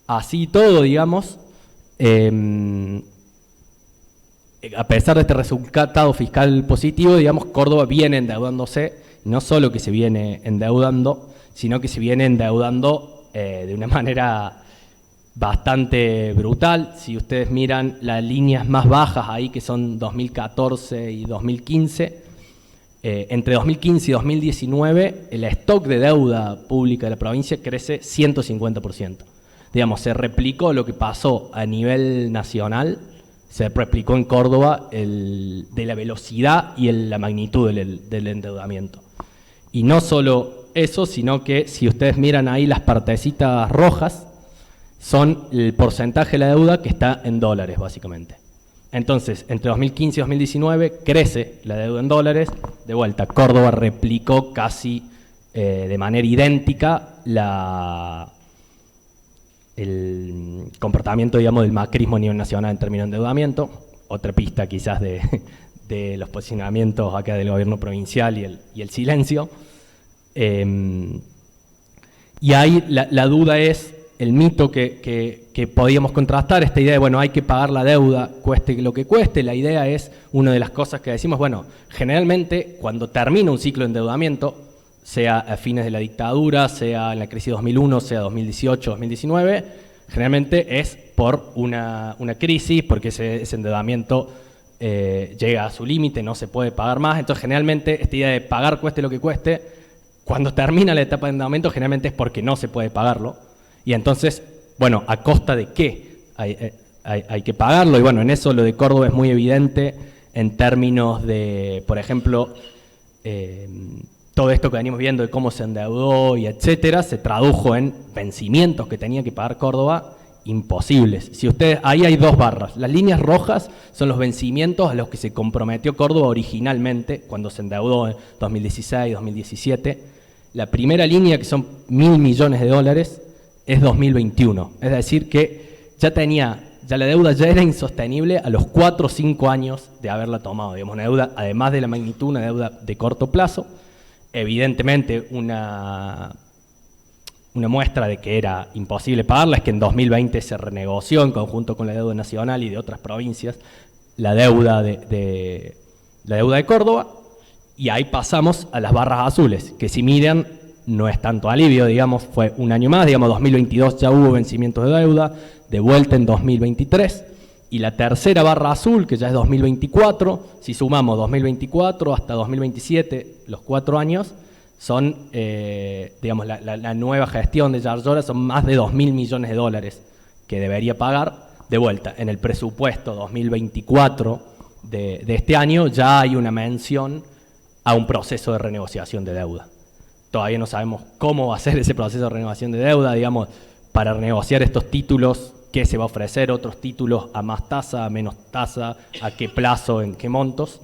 Así todo, digamos, a pesar de este resultado fiscal positivo, digamos, Córdoba viene endeudándose, no solo que se viene endeudando, sino que se viene endeudando de una manera bastante brutal. Si ustedes miran las líneas más bajas ahí, que son 2014 y 2015, entre 2015 y 2019, el stock de deuda pública de la provincia crece 150%. Digamos, se replicó lo que pasó a nivel nacional, se replicó en Córdoba de la velocidad y la magnitud del endeudamiento. Y no solo eso, sino que si ustedes miran ahí las partecitas rojas, son el porcentaje de la deuda que está en dólares, básicamente. Entonces, entre 2015 y 2019 crece la deuda en dólares. De vuelta, Córdoba replicó casi de manera idéntica el comportamiento, digamos, del macrismo a nivel nacional en términos de endeudamiento. Otra pista quizás de los posicionamientos acá del gobierno provincial y el silencio. Y ahí la duda es el mito que podíamos contrastar, esta idea de, bueno, hay que pagar la deuda, cueste lo que cueste. La idea es, una de las cosas que decimos, bueno, generalmente cuando termina un ciclo de endeudamiento, sea a fines de la dictadura, sea en la crisis 2001, sea 2018, 2019, generalmente es por una crisis, porque ese endeudamiento llega a su límite, no se puede pagar más. Entonces, generalmente, esta idea de pagar cueste lo que cueste, cuando termina la etapa de endeudamiento, generalmente es porque no se puede pagarlo. Y entonces, bueno, ¿a costa de qué hay que pagarlo? Y bueno, en eso lo de Córdoba es muy evidente en términos de, por ejemplo, todo esto que venimos viendo de cómo se endeudó y etcétera, se tradujo en vencimientos que tenía que pagar Córdoba imposibles. Si ustedes, ahí hay dos barras. Las líneas rojas son los vencimientos a los que se comprometió Córdoba originalmente cuando se endeudó en 2016, 2017. La primera línea, que son 1.000 millones de dólares, es 2021. Es decir que ya la deuda ya era insostenible a los 4 o 5 años de haberla tomado. Digamos, una deuda, además de la magnitud, una deuda de corto plazo. Evidentemente, una muestra de que era imposible pagarla es que en 2020 se renegoció en conjunto con la deuda nacional y de otras provincias la deuda de Córdoba, y ahí pasamos a las barras azules, que si miran no es tanto alivio, digamos, fue un año más, digamos, 2022 ya hubo vencimientos de deuda, de vuelta en 2023, y la tercera barra azul, que ya es 2024, si sumamos 2024 hasta 2027, los 4 años, son, digamos, la nueva gestión de Yarlora, son más de 2.000 millones de dólares que debería pagar. De vuelta, en el presupuesto 2024 de este año ya hay una mención a un proceso de renegociación de deuda. Todavía no sabemos cómo va a ser ese proceso de renegociación de deuda, digamos, para renegociar estos títulos, qué se va a ofrecer, otros títulos a más tasa, a menos tasa, a qué plazo, en qué montos.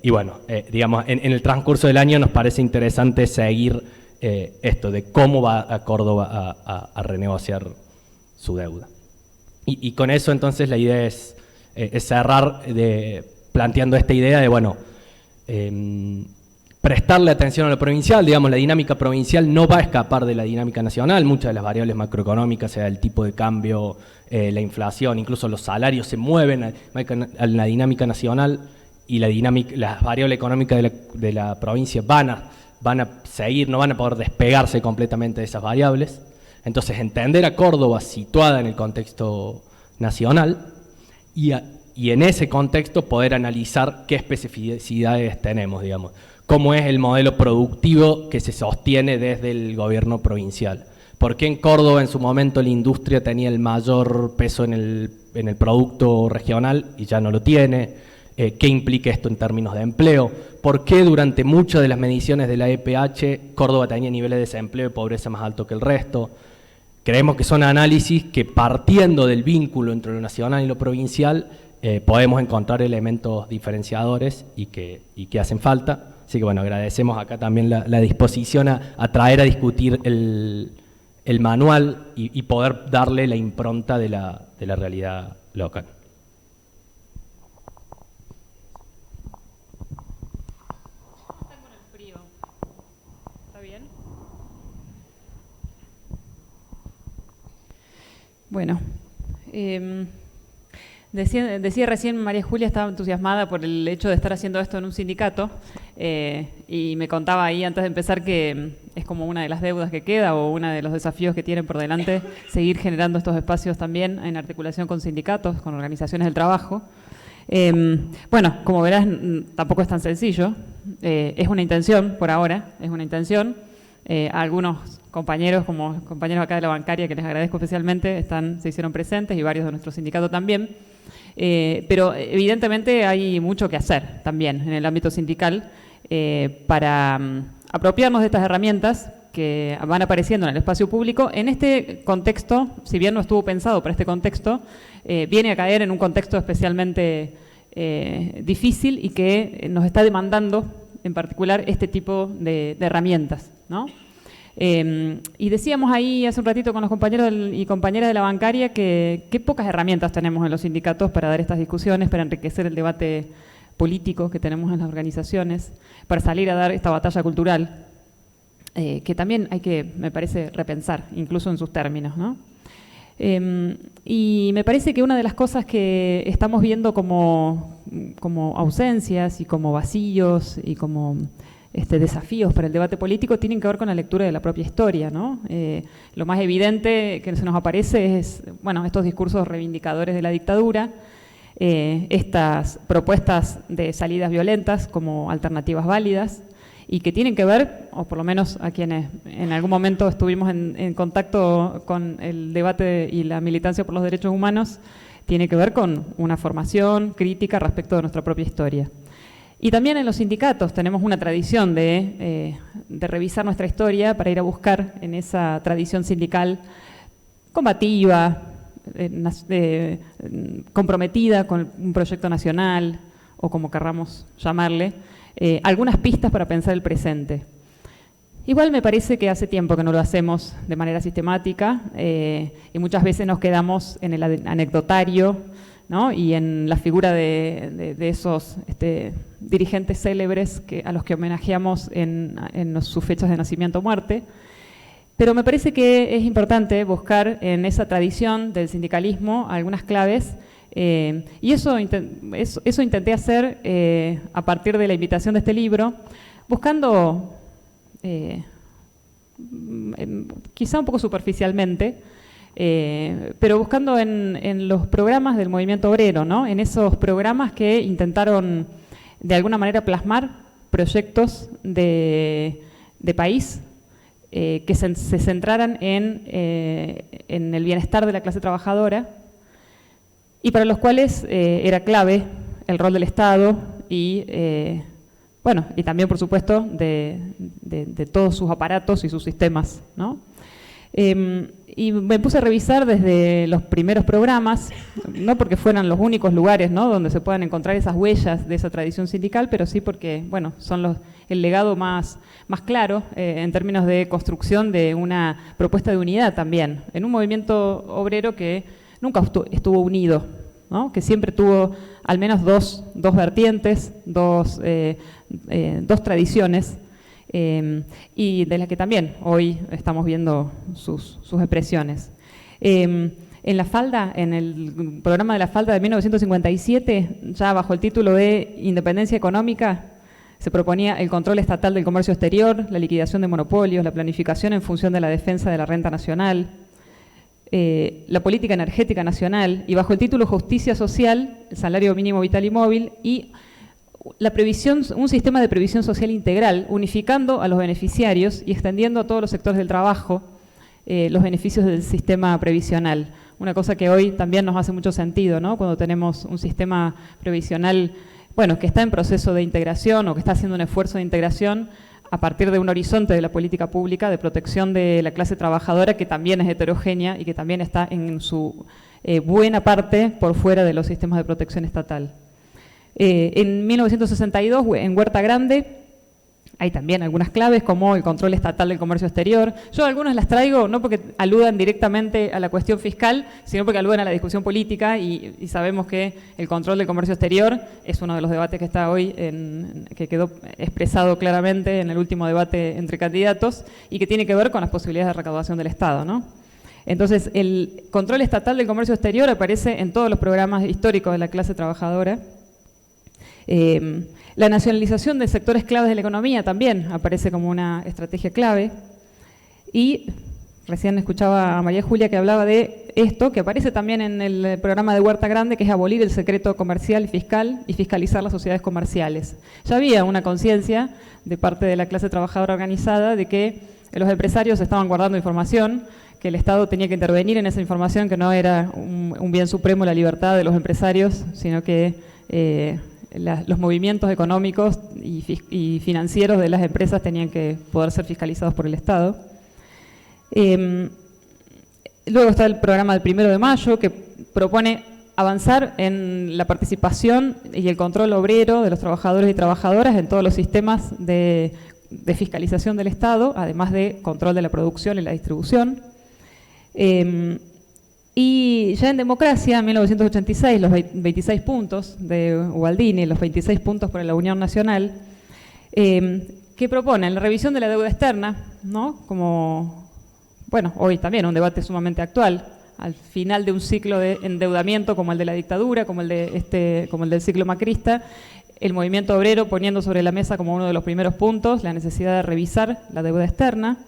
Y bueno, digamos, en el transcurso del año nos parece interesante seguir esto de cómo va a Córdoba a renegociar su deuda. Y con eso entonces la idea es cerrar planteando esta idea de, bueno, prestarle atención a lo provincial. Digamos, la dinámica provincial no va a escapar de la dinámica nacional. Muchas de las variables macroeconómicas, sea el tipo de cambio, la inflación, incluso los salarios se mueven a la dinámica nacional, y las variables económicas de la provincia van a seguir, no van a poder despegarse completamente de esas variables. Entonces, entender a Córdoba situada en el contexto nacional y en ese contexto poder analizar qué especificidades tenemos, digamos. Cómo es el modelo productivo que se sostiene desde el gobierno provincial. ¿Por qué en Córdoba en su momento la industria tenía el mayor peso en el producto regional y ya no lo tiene? ¿Qué implica esto en términos de empleo? ¿Por qué durante muchas de las mediciones de la EPH Córdoba tenía niveles de desempleo y pobreza más altos que el resto? Creemos que son análisis que, partiendo del vínculo entre lo nacional y lo provincial, podemos encontrar elementos diferenciadores y que hacen falta. Así que bueno, agradecemos acá también la disposición a traer a discutir el manual y poder darle la impronta de la realidad local. Bueno, decía recién María Julia estaba entusiasmada por el hecho de estar haciendo esto en un sindicato y me contaba ahí antes de empezar que es como una de las deudas que queda o uno de los desafíos que tienen por delante seguir generando estos espacios también en articulación con sindicatos, con organizaciones del trabajo. Bueno, como verás, tampoco es tan sencillo. Es una intención por ahora, es una intención. Algunos compañeros, como compañeros acá de la bancaria, que les agradezco especialmente, se hicieron presentes y varios de nuestro sindicato también. Pero evidentemente hay mucho que hacer también en el ámbito sindical para apropiarnos de estas herramientas que van apareciendo en el espacio público. En este contexto, si bien no estuvo pensado para este contexto, viene a caer en un contexto especialmente difícil y que nos está demandando en particular este tipo de herramientas, ¿no? Y decíamos ahí hace un ratito con los compañeros y compañeras de la bancaria que qué pocas herramientas tenemos en los sindicatos para dar estas discusiones, para enriquecer el debate político que tenemos en las organizaciones, para salir a dar esta batalla cultural, que también hay que, me parece, repensar, incluso en sus términos, ¿no? Y me parece que una de las cosas que estamos viendo como ausencias y como vacíos y como desafíos para el debate político tienen que ver con la lectura de la propia historia, ¿no? Lo más evidente que se nos aparece es, bueno, estos discursos reivindicadores de la dictadura, estas propuestas de salidas violentas como alternativas válidas y que tienen que ver, o por lo menos a quienes en algún momento estuvimos en contacto con el debate y la militancia por los derechos humanos, tiene que ver con una formación crítica respecto de nuestra propia historia. Y también en los sindicatos tenemos una tradición de revisar nuestra historia para ir a buscar en esa tradición sindical combativa, comprometida con un proyecto nacional o como querramos llamarle, algunas pistas para pensar el presente. Igual me parece que hace tiempo que no lo hacemos de manera sistemática y muchas veces nos quedamos en el anecdotario, ¿no? Y en la figura de esos dirigentes célebres a los que homenajeamos en sus fechas de nacimiento o muerte. Pero me parece que es importante buscar en esa tradición del sindicalismo algunas claves y eso intenté hacer a partir de la invitación de este libro, buscando quizá un poco superficialmente, pero buscando en los programas del movimiento obrero, ¿no? En esos programas que intentaron de alguna manera plasmar proyectos de país que se centraran en el bienestar de la clase trabajadora y para los cuales era clave el rol del Estado y, bueno, y también, por supuesto, de todos sus aparatos y sus sistemas, ¿no? Y me puse a revisar desde los primeros programas, no porque fueran los únicos lugares, ¿no?, donde se puedan encontrar esas huellas de esa tradición sindical, pero sí porque, bueno, son el legado más claro en términos de construcción de una propuesta de unidad también, en un movimiento obrero que nunca estuvo unido, ¿no?, que siempre tuvo al menos dos vertientes, dos tradiciones, y de las que también hoy estamos viendo sus expresiones. En La Falda, en el programa de La Falda de 1957, ya bajo el título de Independencia Económica, se proponía el control estatal del comercio exterior, la liquidación de monopolios, la planificación en función de la defensa de la renta nacional, la política energética nacional, y bajo el título Justicia Social, el salario mínimo vital y móvil, y un sistema de previsión social integral, unificando a los beneficiarios y extendiendo a todos los sectores del trabajo los beneficios del sistema previsional. Una cosa que hoy también nos hace mucho sentido, ¿no?, cuando tenemos un sistema previsional, bueno, que está en proceso de integración o que está haciendo un esfuerzo de integración a partir de un horizonte de la política pública de protección de la clase trabajadora que también es heterogénea y que también está en su buena parte por fuera de los sistemas de protección estatal. En 1962, en Huerta Grande, hay también algunas claves como el control estatal del comercio exterior. Yo algunas las traigo no porque aludan directamente a la cuestión fiscal, sino porque aluden a la discusión política y sabemos que el control del comercio exterior es uno de los debates que está hoy, que quedó expresado claramente en el último debate entre candidatos y que tiene que ver con las posibilidades de recaudación del Estado, ¿no? Entonces, el control estatal del comercio exterior aparece en todos los programas históricos de la clase trabajadora. La nacionalización de sectores claves de la economía también aparece como una estrategia clave. Y recién escuchaba a María Julia que hablaba de esto, que aparece también en el programa de Huerta Grande, que es abolir el secreto comercial y fiscal y fiscalizar las sociedades comerciales. Ya había una conciencia de parte de la clase trabajadora organizada de que los empresarios estaban guardando información, que el Estado tenía que intervenir en esa información, que no era un bien supremo la libertad de los empresarios, sino que los movimientos económicos y financieros de las empresas tenían que poder ser fiscalizados por el Estado. Luego está el programa del 1 de mayo, que propone avanzar en la participación y el control obrero de los trabajadores y trabajadoras en todos los sistemas de fiscalización del Estado, además de control de la producción y la distribución. Y ya en democracia, en 1986, los 26 puntos de Ubaldini, los 26 puntos para la Unión Nacional, que proponen la revisión de la deuda externa, ¿no? Como, bueno, hoy también un debate sumamente actual, al final de un ciclo de endeudamiento como el de la dictadura, como el del ciclo macrista, el movimiento obrero poniendo sobre la mesa como uno de los primeros puntos la necesidad de revisar la deuda externa.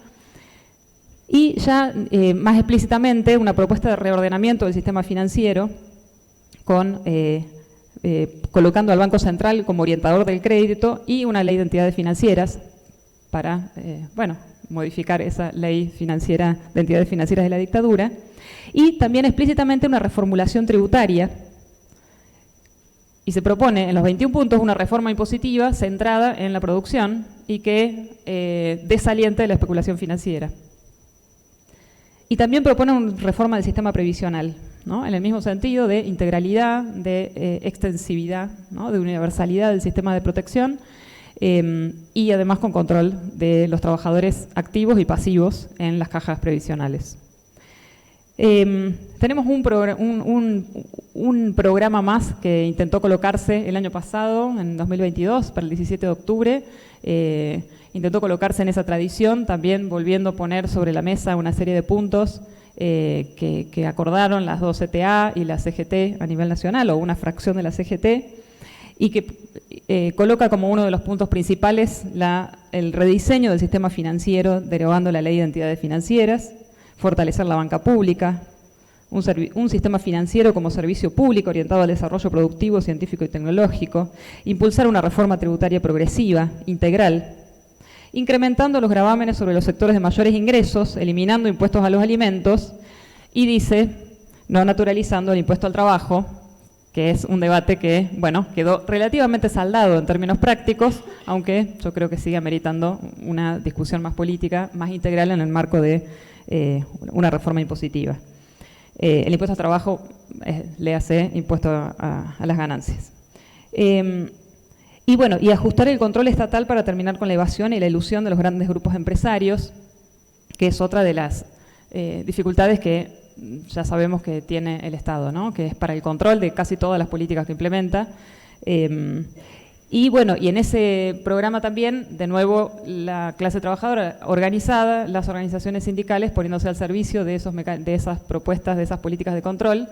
Y ya más explícitamente una propuesta de reordenamiento del sistema financiero colocando al Banco Central como orientador del crédito y una ley de entidades financieras para modificar esa ley financiera de entidades financieras de la dictadura. Y también explícitamente una reformulación tributaria. Y se propone en los 21 puntos una reforma impositiva centrada en la producción y que desaliente la especulación financiera. Y también propone una reforma del sistema previsional, ¿no? En el mismo sentido de integralidad, de extensividad, ¿no? De universalidad del sistema de protección y además con control de los trabajadores activos y pasivos en las cajas previsionales. Tenemos un programa más que intentó colocarse el año pasado, en 2022, para el 17 de octubre. Intentó colocarse en esa tradición, también volviendo a poner sobre la mesa una serie de puntos que acordaron las dos CTA y la CGT a nivel nacional, o una fracción de la CGT, y que coloca como uno de los puntos principales el rediseño del sistema financiero, derogando la ley de entidades financieras, fortalecer la banca pública, un sistema financiero como servicio público orientado al desarrollo productivo, científico y tecnológico, impulsar una reforma tributaria progresiva, integral, incrementando los gravámenes sobre los sectores de mayores ingresos, eliminando impuestos a los alimentos y dice, no naturalizando el impuesto al trabajo, que es un debate que, bueno, quedó relativamente saldado en términos prácticos, aunque yo creo que sigue ameritando una discusión más política, más integral en el marco de una reforma impositiva. El impuesto al trabajo le hace impuesto a las ganancias. Y ajustar el control estatal para terminar con la evasión y la ilusión de los grandes grupos empresarios, que es otra de las dificultades que ya sabemos que tiene el Estado, ¿no? Que es para el control de casi todas las políticas que implementa. Y en ese programa también, de nuevo, la clase trabajadora organizada, las organizaciones sindicales poniéndose al servicio de esas propuestas, de esas políticas de control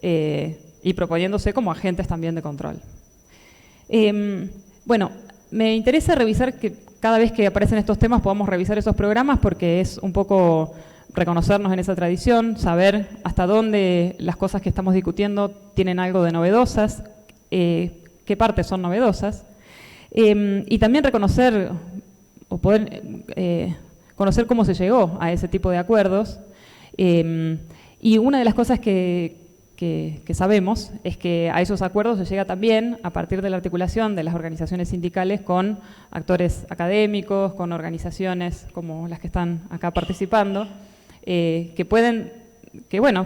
y proponiéndose como agentes también de control. Me interesa revisar que cada vez que aparecen estos temas podamos revisar esos programas porque es un poco reconocernos en esa tradición, saber hasta dónde las cosas que estamos discutiendo tienen algo de novedosas, qué partes son novedosas, y también reconocer o poder conocer cómo se llegó a ese tipo de acuerdos. Y una de las cosas que sabemos es que a esos acuerdos se llega también a partir de la articulación de las organizaciones sindicales con actores académicos, con organizaciones como las que están acá participando, que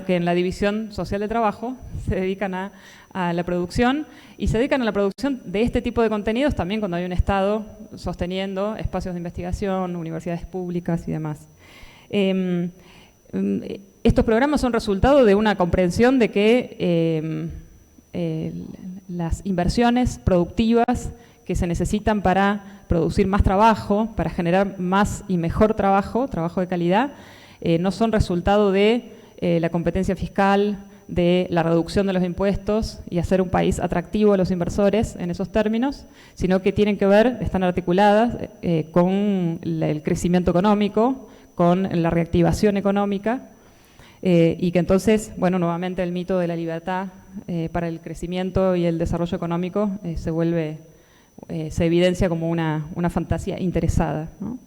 en la división social de trabajo se dedican a la producción y se dedican a la producción de este tipo de contenidos también cuando hay un Estado sosteniendo espacios de investigación, universidades públicas y demás. Estos programas son resultado de una comprensión de que las inversiones productivas que se necesitan para producir más trabajo, para generar más y mejor trabajo de calidad, no son resultado de la competencia fiscal, de la reducción de los impuestos y hacer un país atractivo a los inversores en esos términos, sino que tienen que ver, están articuladas con el crecimiento económico, con la reactivación económica, y que entonces, bueno, nuevamente el mito de la libertad para el crecimiento y el desarrollo económico se evidencia como una fantasía interesada, ¿no?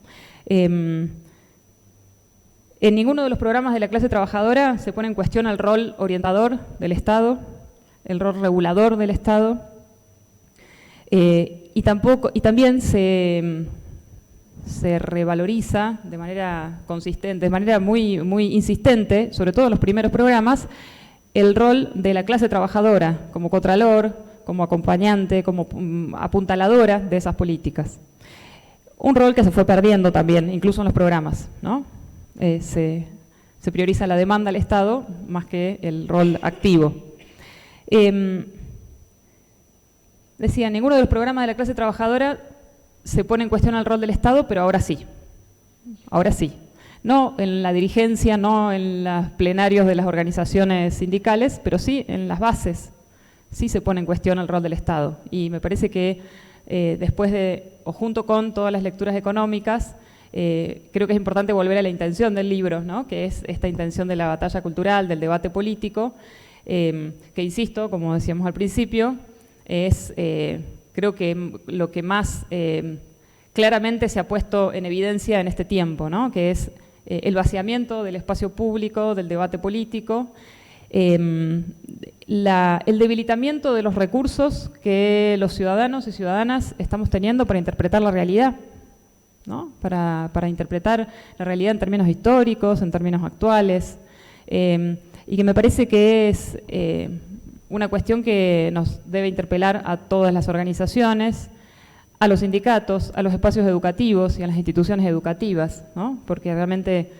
En ninguno de los programas de la clase trabajadora se pone en cuestión el rol orientador del Estado, el rol regulador del Estado, y también se revaloriza de manera consistente, de manera muy insistente, sobre todo en los primeros programas, el rol de la clase trabajadora como contralor, como acompañante, como apuntaladora de esas políticas. Un rol que se fue perdiendo también, incluso en los programas, ¿no? Se prioriza la demanda al Estado más que el rol activo. Decía, ninguno de los programas de la clase trabajadora se pone en cuestión el rol del Estado, pero ahora sí. Ahora sí. No en la dirigencia, no en los plenarios de las organizaciones sindicales, pero sí en las bases. Sí se pone en cuestión el rol del Estado. Y me parece que después de, o junto con todas las lecturas económicas, creo que es importante volver a la intención del libro, ¿no? Que es esta intención de la batalla cultural, del debate político, que insisto, como decíamos al principio, es creo que lo que más claramente se ha puesto en evidencia en este tiempo, ¿no? Que es el vaciamiento del espacio público, del debate político, el debilitamiento de los recursos que los ciudadanos y ciudadanas estamos teniendo para interpretar la realidad, ¿no? Para interpretar la realidad en términos históricos, en términos actuales, y que me parece que es una cuestión que nos debe interpelar a todas las organizaciones, a los sindicatos, a los espacios educativos y a las instituciones educativas, ¿no? Porque realmente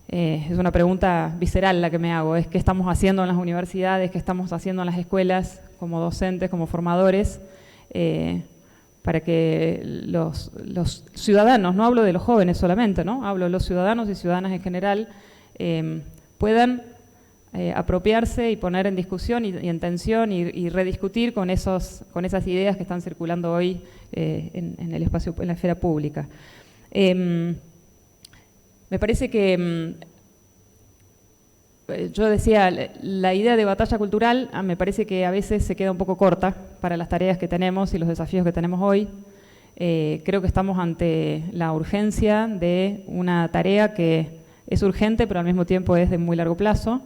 es una pregunta visceral la que me hago, es qué estamos haciendo en las universidades, qué estamos haciendo en las escuelas como docentes, como formadores, para que los ciudadanos, no hablo de los jóvenes solamente, ¿no? Hablo de los ciudadanos y ciudadanas en general, puedan apropiarse y poner en discusión y en tensión y rediscutir con esas ideas que están circulando hoy en el espacio, en la esfera pública. Me parece que yo decía, la idea de batalla cultural me parece que a veces se queda un poco corta para las tareas que tenemos y los desafíos que tenemos hoy. Creo que estamos ante la urgencia de una tarea que es urgente, pero al mismo tiempo es de muy largo plazo,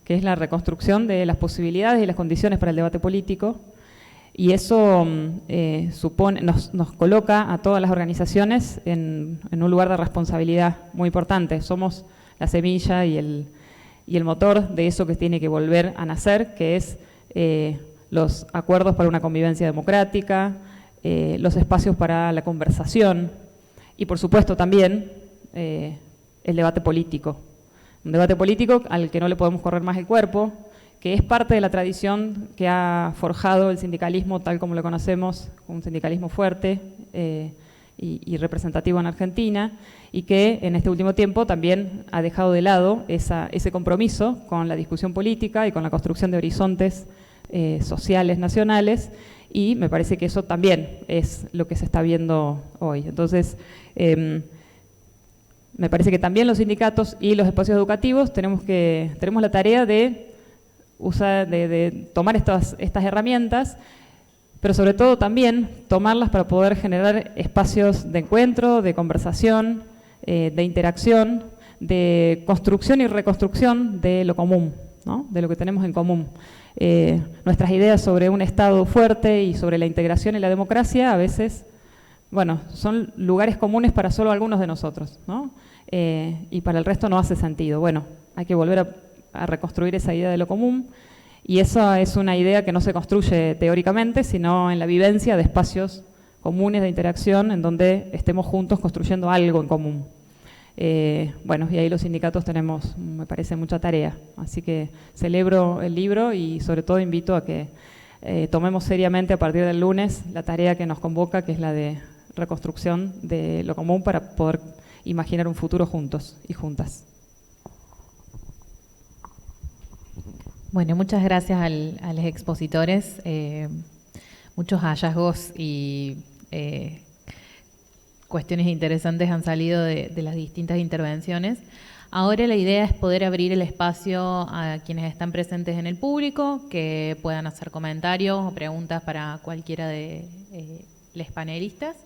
que es la reconstrucción de las posibilidades y las condiciones para el debate político. Y eso nos coloca a todas las organizaciones en un lugar de responsabilidad muy importante. Somos la semilla y el motor de eso que tiene que volver a nacer, que es los acuerdos para una convivencia democrática, los espacios para la conversación y, por supuesto, también el debate político. Un debate político al que no le podemos correr más el cuerpo, que es parte de la tradición que ha forjado el sindicalismo tal como lo conocemos, un sindicalismo fuerte y representativo en Argentina, y que en este último tiempo también ha dejado de lado ese compromiso con la discusión política y con la construcción de horizontes sociales nacionales, y me parece que eso también es lo que se está viendo hoy. Entonces, me parece que también los sindicatos y los espacios educativos tenemos la tarea de tomar estas herramientas, pero sobre todo también tomarlas para poder generar espacios de encuentro, de conversación, de interacción, de construcción y reconstrucción de lo común, ¿no? De lo que tenemos en común. Nuestras ideas sobre un Estado fuerte y sobre la integración y la democracia a veces, bueno, son lugares comunes para solo algunos de nosotros, ¿no? Y para el resto no hace sentido. Bueno, hay que volver a reconstruir esa idea de lo común, y esa es una idea que no se construye teóricamente, sino en la vivencia de espacios comunes de interacción en donde estemos juntos construyendo algo en común. Bueno, y ahí los sindicatos tenemos, me parece, mucha tarea. Así que celebro el libro y sobre todo invito a que tomemos seriamente a partir del lunes la tarea que nos convoca, que es la de reconstrucción de lo común para poder imaginar un futuro juntos y juntas. Bueno, muchas gracias a los expositores. Muchos hallazgos y cuestiones interesantes han salido de las distintas intervenciones. Ahora la idea es poder abrir el espacio a quienes están presentes en el público, que puedan hacer comentarios o preguntas para cualquiera de los panelistas.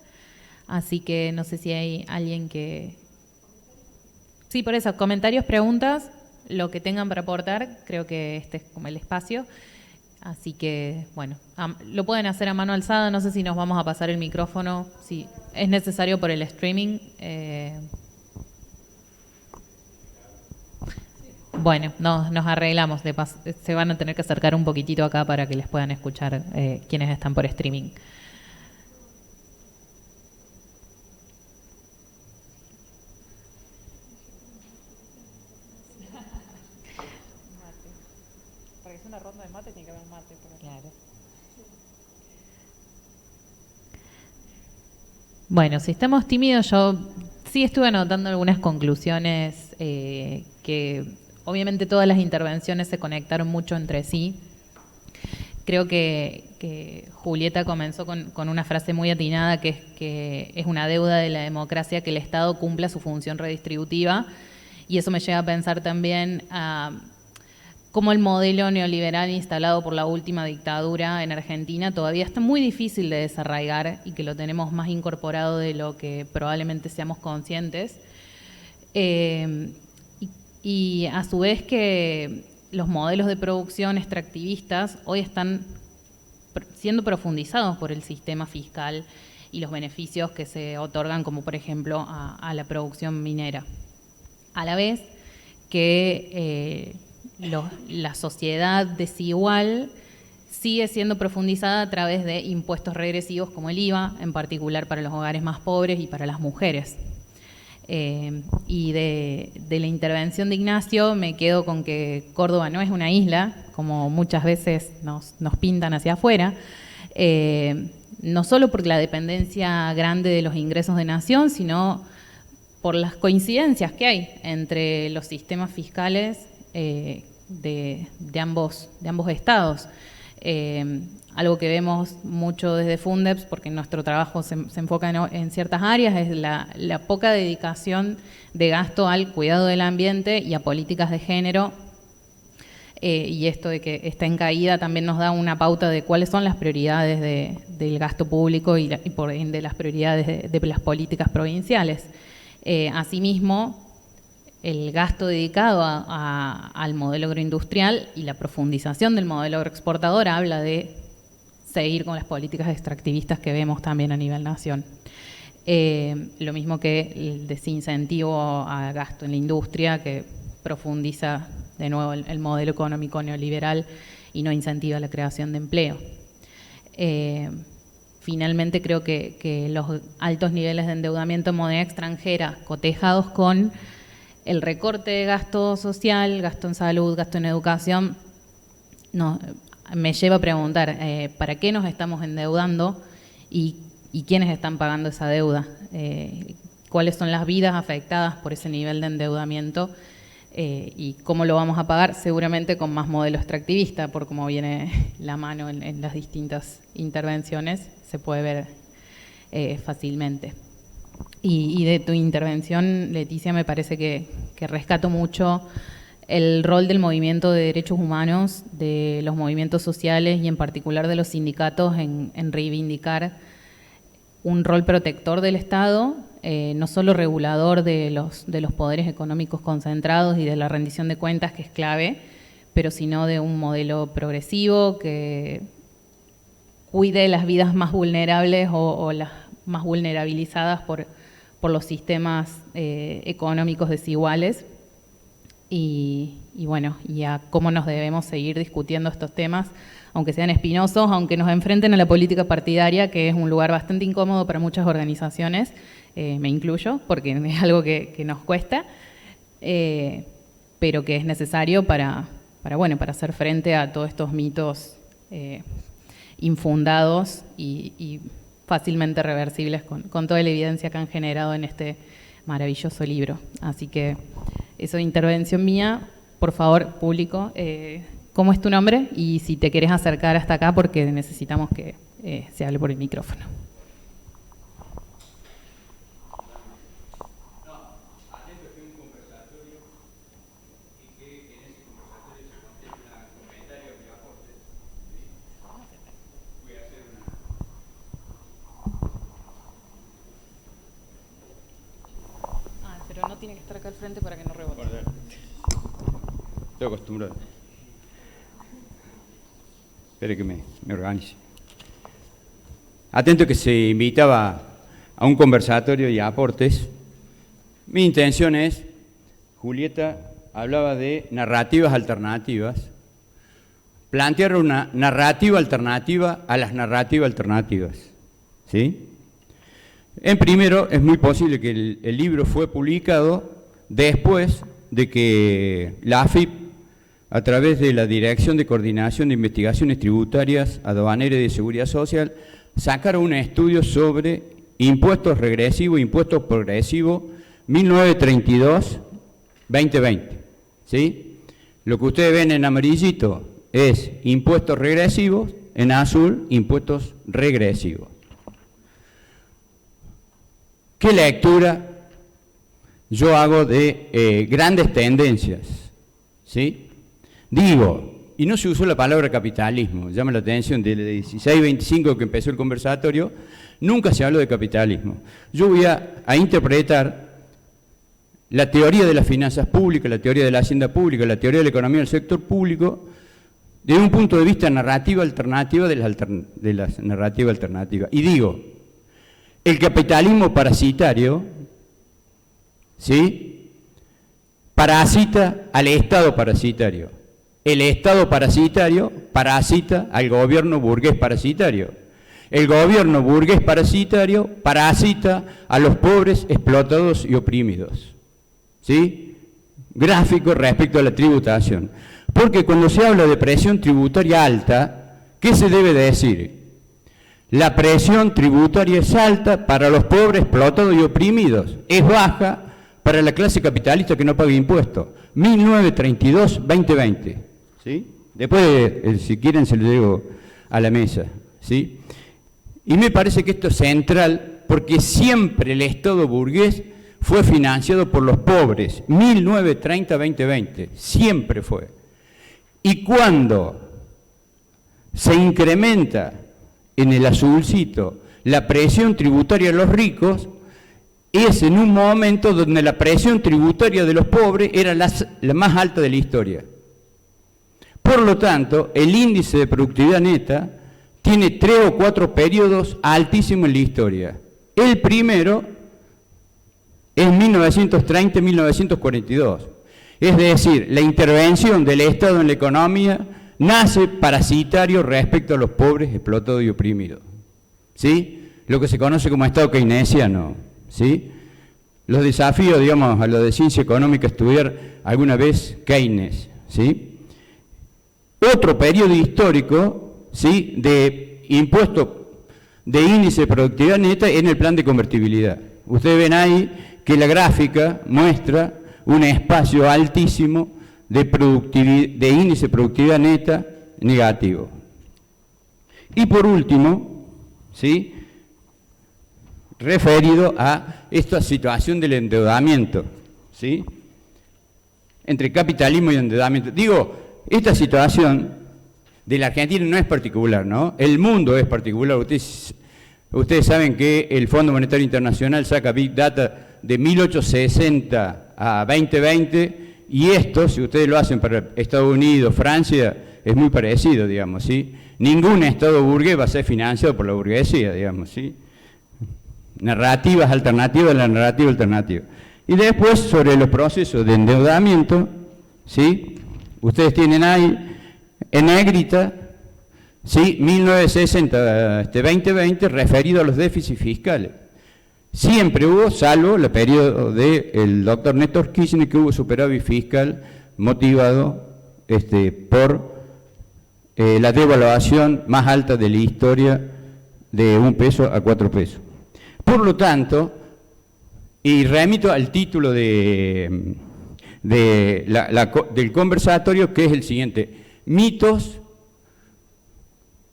Así que no sé si hay alguien que... Sí, por eso, comentarios, preguntas, lo que tengan para aportar, creo que este es como el espacio. Así que, bueno, lo pueden hacer a mano alzada, no sé si nos vamos a pasar el micrófono, si es necesario por el streaming. Bueno, nos arreglamos, se van a tener que acercar un poquitito acá para que les puedan escuchar quienes están por streaming. Para que sea una ronda de mate tiene que haber mate. Claro. Bueno, si estamos tímidos, yo sí estuve anotando algunas conclusiones que obviamente todas las intervenciones se conectaron mucho entre sí. Creo que Julieta comenzó con una frase muy atinada, que es una deuda de la democracia que el Estado cumpla su función redistributiva, y eso me lleva a pensar también a cómo el modelo neoliberal instalado por la última dictadura en Argentina todavía está muy difícil de desarraigar y que lo tenemos más incorporado de lo que probablemente seamos conscientes. Y a su vez que los modelos de producción extractivistas hoy están siendo profundizados por el sistema fiscal y los beneficios que se otorgan, como por ejemplo a la producción minera. A la vez que la sociedad desigual sigue siendo profundizada a través de impuestos regresivos como el IVA, en particular para los hogares más pobres y para las mujeres. Y de la intervención de Ignacio me quedo con que Córdoba no es una isla, como muchas veces nos pintan hacia afuera, no solo por la dependencia grande de los ingresos de nación, sino por las coincidencias que hay entre los sistemas fiscales de ambos estados. Algo que vemos mucho desde Fundeps, porque nuestro trabajo se enfoca en ciertas áreas, es la poca dedicación de gasto al cuidado del ambiente y a políticas de género. Y esto de que está en caída también nos da una pauta de cuáles son las prioridades del gasto público y por ende las prioridades de las políticas provinciales. Asimismo, el gasto dedicado al modelo agroindustrial y la profundización del modelo agroexportador habla de seguir con las políticas extractivistas que vemos también a nivel nación. Lo mismo que el desincentivo a gasto en la industria, que profundiza de nuevo el modelo económico neoliberal y no incentiva la creación de empleo. Finalmente, creo que los altos niveles de endeudamiento en moneda extranjera, cotejados con el recorte de gasto social, gasto en salud, gasto en educación, me lleva a preguntar ¿para qué nos estamos endeudando y quiénes están pagando esa deuda? ¿Cuáles son las vidas afectadas por ese nivel de endeudamiento? ¿Y cómo lo vamos a pagar? Seguramente con más modelo extractivista, por cómo viene la mano en las distintas intervenciones, se puede ver fácilmente. Y de tu intervención, Leticia, me parece que rescato mucho el rol del movimiento de derechos humanos, de los movimientos sociales y en particular de los sindicatos en reivindicar un rol protector del Estado, no solo regulador de los poderes económicos concentrados y de la rendición de cuentas, que es clave, pero sino de un modelo progresivo que cuide las vidas más vulnerables o las más vulnerabilizadas por los sistemas económicos desiguales. Y bueno, y a cómo nos debemos seguir discutiendo estos temas, aunque sean espinosos, aunque nos enfrenten a la política partidaria, que es un lugar bastante incómodo para muchas organizaciones, me incluyo, porque es algo que nos cuesta, pero que es necesario para hacer frente a todos estos mitos infundados y fácilmente reversibles con toda la evidencia que han generado en este maravilloso libro. Así que eso, intervención mía, por favor, público, cómo es tu nombre y si te querés acercar hasta acá porque necesitamos que se hable por el micrófono. Pero no tiene que estar acá al frente para que no rebote. Estoy acostumbrado. Espere que me organice. Atento que se invitaba a un conversatorio y a aportes. Mi intención es, Julieta hablaba de narrativas alternativas, plantear una narrativa alternativa a las narrativas alternativas. ¿Sí? En primero, es muy posible que el libro fue publicado después de que la AFIP, a través de la Dirección de Coordinación de Investigaciones Tributarias, Aduaneras y de Seguridad Social, sacara un estudio sobre impuestos regresivos, impuestos progresivos, 1932-2020. ¿Sí? Lo que ustedes ven en amarillito es impuestos regresivos, en azul, impuestos regresivos. ¿Qué lectura yo hago de grandes tendencias? ¿Sí? Digo, y no se usó la palabra capitalismo, llama la atención, del 16-25 que empezó el conversatorio, nunca se habló de capitalismo. Yo voy a interpretar la teoría de las finanzas públicas, la teoría de la hacienda pública, la teoría de la economía del sector público, desde un punto de vista narrativa alternativa de las narrativas alternativas. Y digo, el capitalismo parasitario, ¿sí?, parasita al Estado parasitario. El Estado parasitario parasita al gobierno burgués parasitario. El gobierno burgués parasitario parasita a los pobres, explotados y oprimidos. ¿Sí? Gráfico respecto a la tributación. Porque cuando se habla de presión tributaria alta, ¿qué se debe decir? La presión tributaria es alta para los pobres, explotados y oprimidos. Es baja para la clase capitalista que no paga impuestos. 1932-2020. ¿Sí? Después, si quieren, se lo digo a la mesa. ¿Sí? Y me parece que esto es central porque siempre el Estado burgués fue financiado por los pobres. 1930-2020. Siempre fue. Y cuando se incrementa en el azulcito la presión tributaria de los ricos, es en un momento donde la presión tributaria de los pobres era la más alta de la historia. Por lo tanto, el índice de productividad neta tiene 3 o 4 periodos altísimos en la historia. El primero es 1930-1942. Es decir, la intervención del Estado en la economía nace parasitario respecto a los pobres, explotados y oprimidos. ¿Sí? Lo que se conoce como Estado keynesiano. ¿Sí? Los desafíos, digamos, a lo de ciencia económica, estudiar alguna vez Keynes. ¿Sí? Otro periodo histórico, ¿sí?, de impuesto de índice de productividad neta en el plan de convertibilidad. Ustedes ven ahí que la gráfica muestra un espacio altísimo de índice de productividad neta negativo. Y por último, ¿sí?, referido a esta situación del endeudamiento, ¿sí?, entre capitalismo y endeudamiento. Digo, esta situación de la Argentina no es particular, ¿no? El mundo es particular. Ustedes saben que el Fondo Monetario Internacional saca Big Data de 1860 a 2020, y esto, si ustedes lo hacen para Estados Unidos, Francia, es muy parecido, digamos, ¿sí? Ningún Estado burgués va a ser financiado por la burguesía, digamos, ¿sí? Narrativas alternativas de la narrativa alternativa. Y después, sobre los procesos de endeudamiento, ¿sí?, ustedes tienen ahí en negrita, ¿sí?, 1960-2020, referido a los déficits fiscales. Siempre hubo, salvo el periodo del doctor Néstor Kirchner, que hubo superávit fiscal motivado por la devaluación más alta de la historia, de 1 peso a 4 pesos. Por lo tanto, y remito al título del conversatorio, que es el siguiente: mitos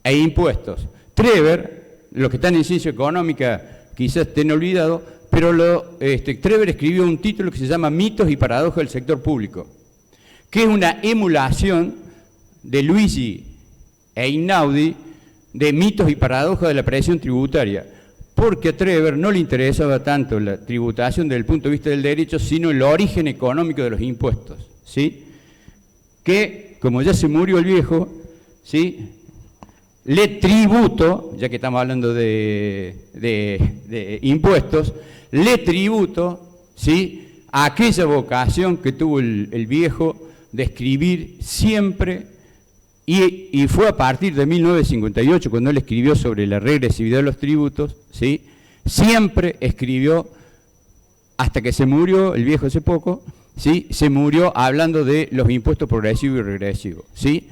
e impuestos. Treber, los que están en ciencia económica quizás estén olvidados, pero Treber escribió un título que se llama Mitos y paradojas del sector público, que es una emulación de Luigi Einaudi de mitos y paradojas de la presión tributaria, porque a Treber no le interesaba tanto la tributación desde el punto de vista del derecho, sino el origen económico de los impuestos, ¿sí? Que, como ya se murió el viejo, ¿sí?, le tributo, ya que estamos hablando de impuestos, le tributo, ¿sí?, a aquella vocación que tuvo el viejo de escribir siempre, y fue a partir de 1958 cuando él escribió sobre la regresividad de los tributos, ¿sí?, siempre escribió, hasta que se murió el viejo hace poco, ¿sí?, se murió hablando de los impuestos progresivos y regresivos, ¿sí?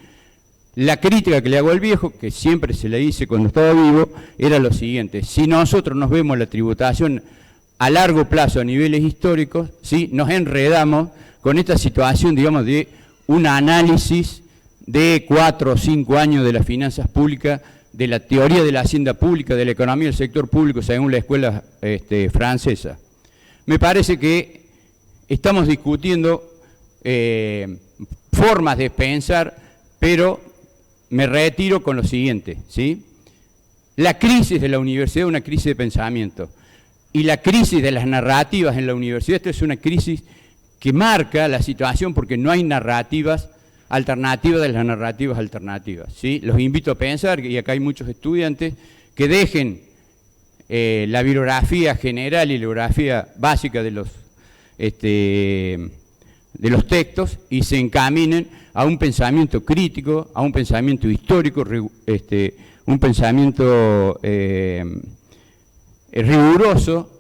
La crítica que le hago al viejo, que siempre se le hice cuando estaba vivo, era lo siguiente: si nosotros nos vemos la tributación a largo plazo a niveles históricos, ¿sí?, nos enredamos con esta situación, digamos, de un análisis de 4 o 5 años de las finanzas públicas, de la teoría de la hacienda pública, de la economía del sector público, según la escuela francesa. Me parece que estamos discutiendo formas de pensar, pero me retiro con lo siguiente, ¿sí? La crisis de la universidad es una crisis de pensamiento, y la crisis de las narrativas en la universidad, esta es una crisis que marca la situación porque no hay narrativas alternativas de las narrativas alternativas, ¿sí? Los invito a pensar, y acá hay muchos estudiantes, que dejen la bibliografía general y la bibliografía básica de los textos y se encaminen a un pensamiento crítico, a un pensamiento histórico, un pensamiento riguroso,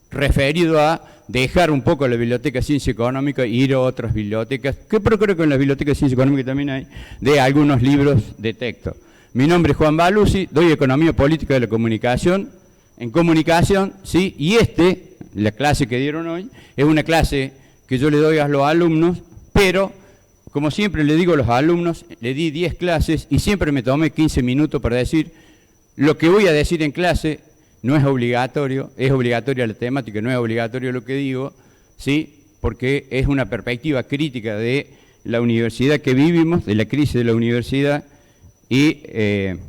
referido a dejar un poco la biblioteca de ciencia económica e ir a otras bibliotecas, pero creo que en las bibliotecas de ciencia económica también hay, de algunos libros de texto. Mi nombre es Juan Balusi, doy Economía Política de la Comunicación, en comunicación, ¿sí? Y la clase que dieron hoy, es una clase que yo le doy a los alumnos, pero, como siempre le digo a los alumnos, le di 10 clases y siempre me tomé 15 minutos para decir lo que voy a decir en clase. No es obligatorio, es obligatoria la temática, no es obligatorio lo que digo, ¿sí?, porque es una perspectiva crítica de la universidad que vivimos, de la crisis de la universidad, y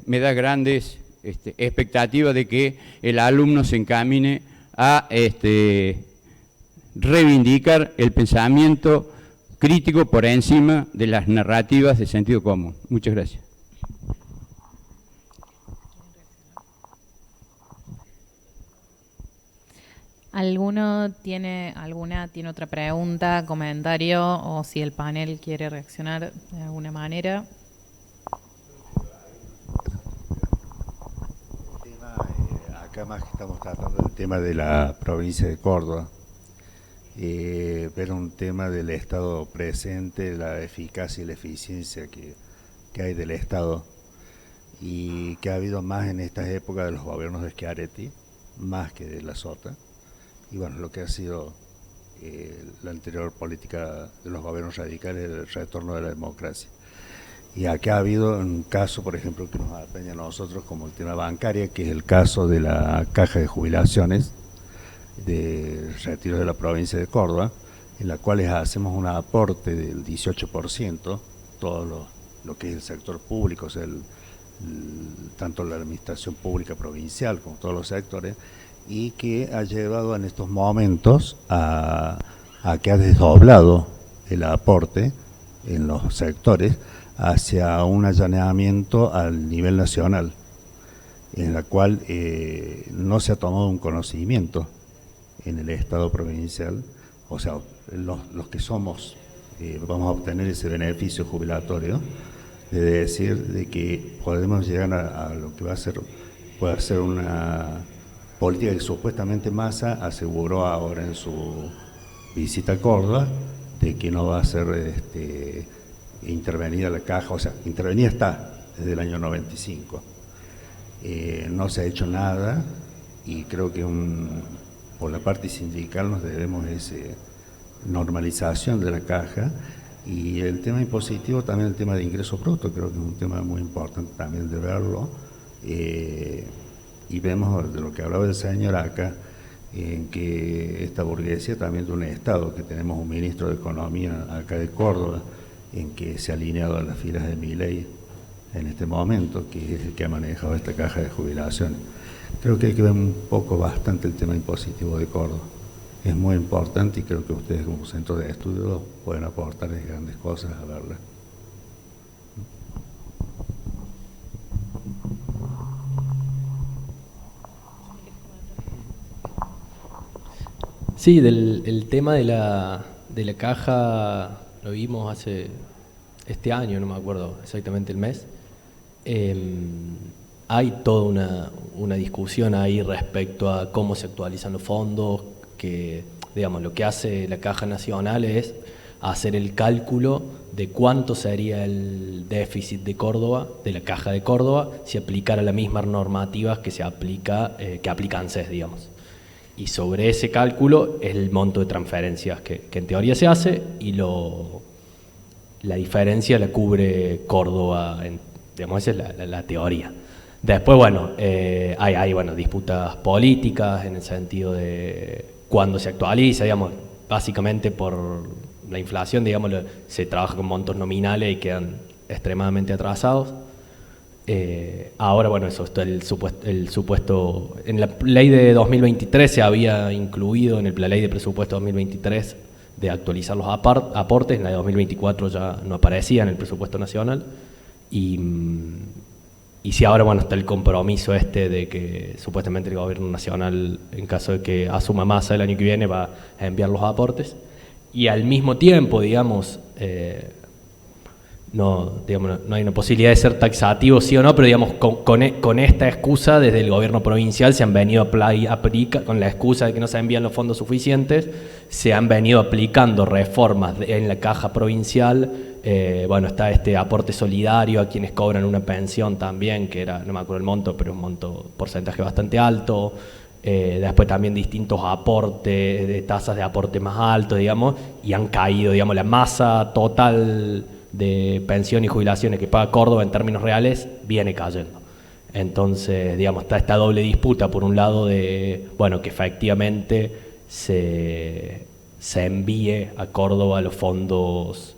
me da grandes expectativas de que el alumno se encamine a reivindicar el pensamiento crítico por encima de las narrativas de sentido común. Muchas gracias. ¿Alguno tiene otra pregunta, comentario, o si el panel quiere reaccionar de alguna manera? Acá más que estamos tratando el tema de la provincia de Córdoba, pero un tema del Estado presente, la eficacia y la eficiencia que hay del Estado, y que ha habido más en estas épocas de los gobiernos de Schiaretti, más que de la Sota. Y bueno, lo que ha sido la anterior política de los gobiernos radicales, el retorno de la democracia. Y acá ha habido un caso, por ejemplo, que nos atañe a nosotros como el tema bancaria, que es el caso de la caja de jubilaciones de retiro de la provincia de Córdoba, en la cual hacemos un aporte del 18%, todo lo que es el sector público, o sea, tanto la administración pública provincial como todos los sectores, y que ha llevado en estos momentos a que ha desdoblado el aporte en los sectores hacia un allanamiento al nivel nacional, en la cual no se ha tomado un conocimiento en el Estado provincial, o sea, los que somos, vamos a obtener ese beneficio jubilatorio, de decir de que podemos llegar a lo que puede ser una política que supuestamente Massa aseguró ahora en su visita a Córdoba, de que no va a ser intervenida la caja, o sea, intervenida está desde el año 95. No se ha hecho nada, y creo que por la parte sindical nos debemos esa normalización de la caja, Y el tema impositivo, también el tema de ingreso bruto, creo que es un tema muy importante también de verlo. Y vemos de lo que hablaba el señor acá, en que esta burguesía también de un Estado, que tenemos un ministro de Economía acá de Córdoba, en que se ha alineado a las filas de Milei en este momento, que es el que ha manejado esta caja de jubilaciones. Creo que hay que ver un poco bastante el tema impositivo de Córdoba. Es muy importante y creo que ustedes como centro de estudio pueden aportar grandes cosas a verla. Sí, el tema de la caja lo vimos hace este año, no me acuerdo exactamente el mes. Hay toda una discusión ahí respecto a cómo se actualizan los fondos, que digamos lo que hace la Caja Nacional es hacer el cálculo de cuánto sería el déficit de Córdoba, de la Caja de Córdoba, si aplicara las mismas normativas que aplica ANSES, digamos. Y sobre ese cálculo es el monto de transferencias que en teoría se hace, y la diferencia la cubre Córdoba, digamos, esa es la teoría. Después, bueno, hay disputas políticas en el sentido de cuándo se actualiza, digamos, básicamente por la inflación, digamos, se trabaja con montos nominales y quedan extremadamente atrasados. Ahora, bueno, eso está el supuesto, en la ley de 2023 se había incluido, en la ley de presupuesto 2023, de actualizar los aportes, en la de 2024 ya no aparecía en el presupuesto nacional, y si ahora, bueno, está el compromiso de que supuestamente el gobierno nacional, en caso de que asuma Massa el año que viene, va a enviar los aportes, y al mismo tiempo, digamos, no hay una posibilidad de ser taxativo, sí o no, pero digamos, con esta excusa, desde el gobierno provincial se han venido con la excusa de que no se envían los fondos suficientes, se han venido aplicando reformas en la caja provincial. Bueno, está este aporte solidario a quienes cobran una pensión también, que era, no me acuerdo el monto, pero un porcentaje bastante alto. Después también distintos aportes, de tasas de aporte más altos, digamos, y han caído, digamos, la masa total de pensión y jubilaciones que paga Córdoba en términos reales viene cayendo. Entonces, digamos, está esta doble disputa, por un lado de, bueno, que efectivamente se envíe a Córdoba los fondos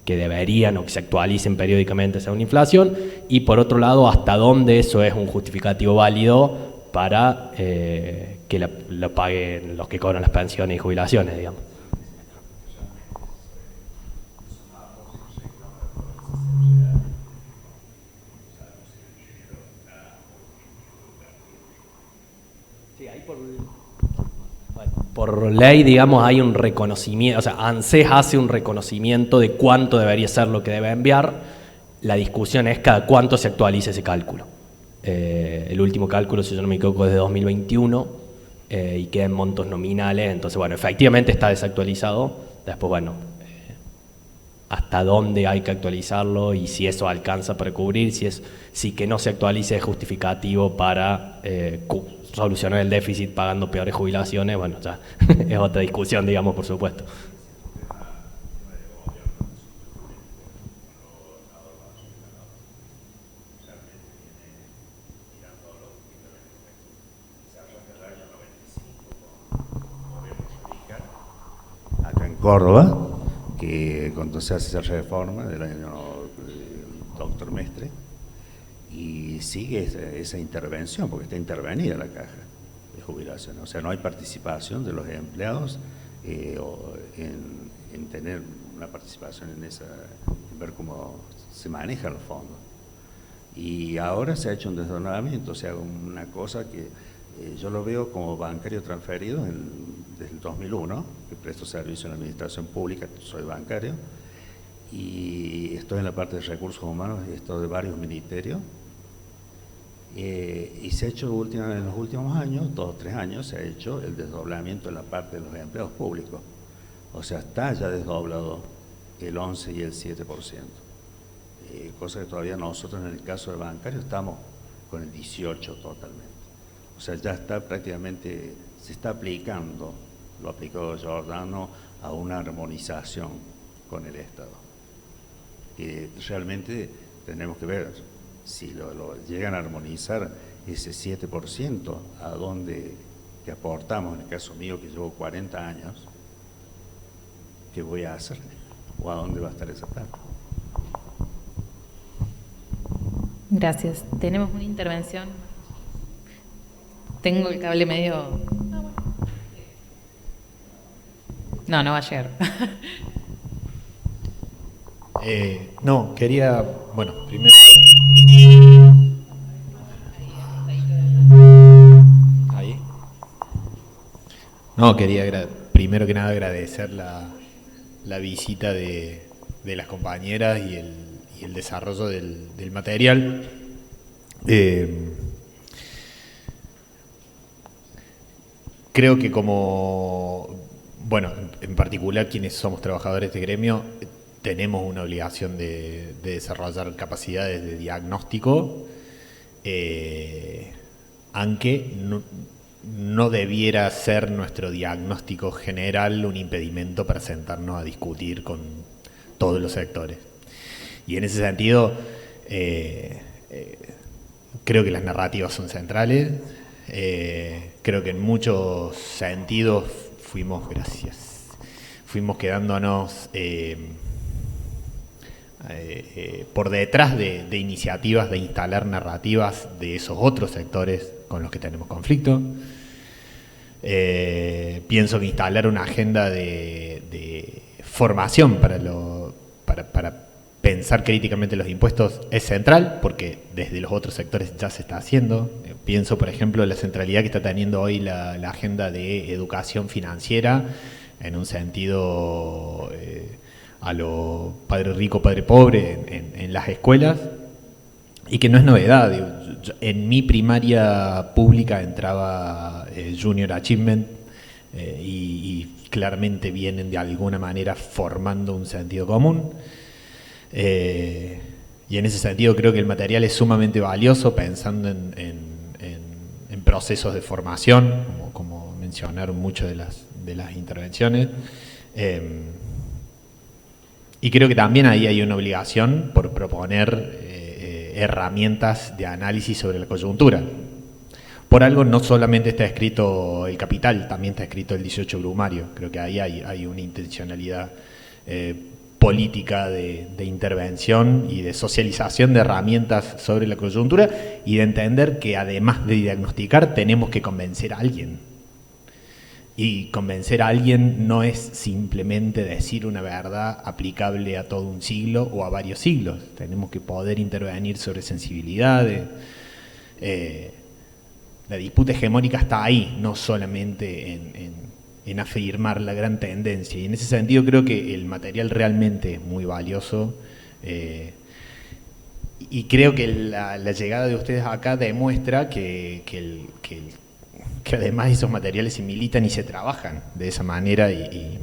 que deberían o que se actualicen periódicamente según inflación, y por otro lado, hasta dónde eso es un justificativo válido para que lo paguen los que cobran las pensiones y jubilaciones, digamos. Por ley, digamos, hay un reconocimiento, o sea, ANSES hace un reconocimiento de cuánto debería ser lo que debe enviar. La discusión es cada cuánto se actualiza ese cálculo. El último cálculo, si yo no me equivoco, es de 2021 y queda en montos nominales. Entonces, bueno, efectivamente está desactualizado. Después, bueno, hasta dónde hay que actualizarlo y si eso alcanza para cubrir, si que no se actualice es justificativo para solucionar el déficit pagando peores jubilaciones, bueno, ya es otra discusión, digamos, por supuesto. Acá en Córdoba, que cuando se hace esa reforma del año doctor Mestre, y sigue esa intervención, porque está intervenida la caja de jubilación, o sea, no hay participación de los empleados en tener una participación en ver cómo se manejan los fondos. Y ahora se ha hecho un desdoblamiento, o sea, una cosa que yo lo veo como bancario transferido desde el 2001, que presto servicio en la administración pública, soy bancario, y estoy en la parte de recursos humanos, estoy de varios ministerios, y se ha hecho en los últimos años, 2 o 3 años, se ha hecho el desdoblamiento en la parte de los empleados públicos. O sea, está ya desdoblado el 11 y el 7%. Cosa que todavía nosotros en el caso de bancario estamos con el 18% totalmente. O sea, ya está prácticamente, se está aplicando, lo aplicó Giordano, a una armonización con el Estado. realmente tenemos que ver si lo llegan a armonizar ese 7%, a dónde que aportamos, en el caso mío que llevo 40 años, ¿qué voy a hacer? ¿O a dónde va a estar esa plata? Gracias. Tenemos una intervención. Tengo el cable medio... No va a llegar. No, quería, bueno, primero... Ahí. No, quería primero que nada agradecer la visita de las compañeras y el desarrollo del material. Creo que bueno, en particular quienes somos trabajadores de gremio, tenemos una obligación de desarrollar capacidades de diagnóstico, aunque no debiera ser nuestro diagnóstico general un impedimento para sentarnos a discutir con todos los sectores. Y en ese sentido, creo que las narrativas son centrales. Creo que en muchos sentidos fuimos quedándonos por detrás de iniciativas de instalar narrativas de esos otros sectores con los que tenemos conflicto. Pienso que instalar una agenda de formación para pensar críticamente los impuestos es central, porque desde los otros sectores ya se está haciendo. Pienso, por ejemplo, en la centralidad que está teniendo hoy la agenda de educación financiera, en un sentido a lo padre rico, padre pobre en las escuelas, y que no es novedad. En mi primaria pública entraba Junior Achievement y claramente vienen de alguna manera formando un sentido común. Y en ese sentido creo que el material es sumamente valioso, pensando en procesos de formación, como mencionaron muchas de las intervenciones. Y creo que también ahí hay una obligación por proponer herramientas de análisis sobre la coyuntura. Por algo no solamente está escrito el Capital, también está escrito el 18 Brumario. Creo que ahí hay una intencionalidad política de intervención y de socialización de herramientas sobre la coyuntura, y de entender que además de diagnosticar tenemos que convencer a alguien. Y convencer a alguien no es simplemente decir una verdad aplicable a todo un siglo o a varios siglos. Tenemos que poder intervenir sobre sensibilidades. La disputa hegemónica está ahí, no solamente en afirmar la gran tendencia. Y en ese sentido creo que el material realmente es muy valioso. Y creo que la llegada de ustedes acá demuestra que además esos materiales se militan y se trabajan de esa manera y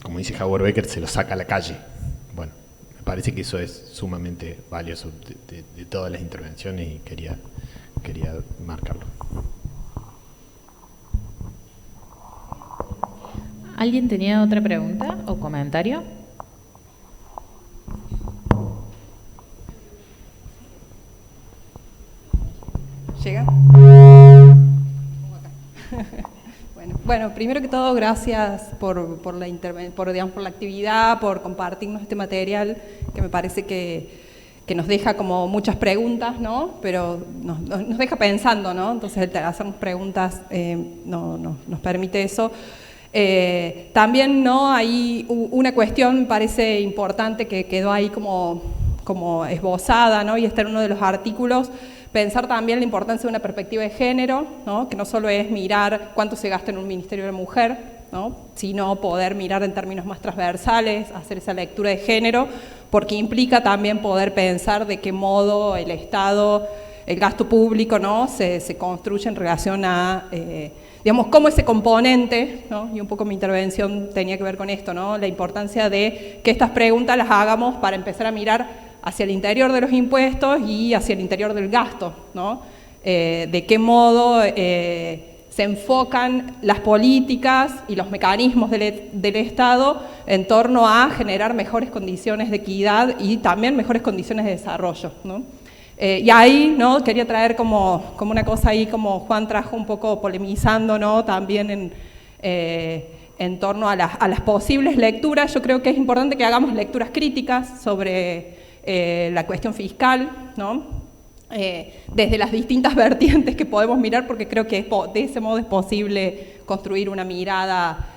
como dice Howard Becker, se los saca a la calle. Bueno, me parece que eso es sumamente valioso de todas las intervenciones, y quería marcarlo. ¿Alguien tenía otra pregunta o comentario? ¿Llega? Bueno, primero que todo, gracias por la actividad, por compartirnos este material, que me parece que nos deja como muchas preguntas, ¿no? Pero nos deja pensando, ¿no? Entonces, el hacernos preguntas nos permite eso. También, ¿no? Hay una cuestión, me parece importante, que quedó ahí como esbozada, ¿no? Y está en uno de los artículos. Pensar también la importancia de una perspectiva de género, ¿no? Que no solo es mirar cuánto se gasta en un Ministerio de la Mujer, ¿no? Sino poder mirar en términos más transversales, hacer esa lectura de género, porque implica también poder pensar de qué modo el Estado, el gasto público, ¿no? se construye en relación a, digamos, cómo ese componente, ¿no? Y un poco mi intervención tenía que ver con esto, ¿no? La importancia de que estas preguntas las hagamos para empezar a mirar hacia el interior de los impuestos y hacia el interior del gasto, ¿no? De qué modo se enfocan las políticas y los mecanismos del Estado en torno a generar mejores condiciones de equidad y también mejores condiciones de desarrollo, ¿no? Y ahí, ¿no?, quería traer como una cosa ahí, como Juan trajo un poco polemizando, ¿no?, también en torno a las posibles lecturas. Yo creo que es importante que hagamos lecturas críticas sobre la cuestión fiscal, ¿no?, desde las distintas vertientes que podemos mirar, porque creo que de ese modo es posible construir una mirada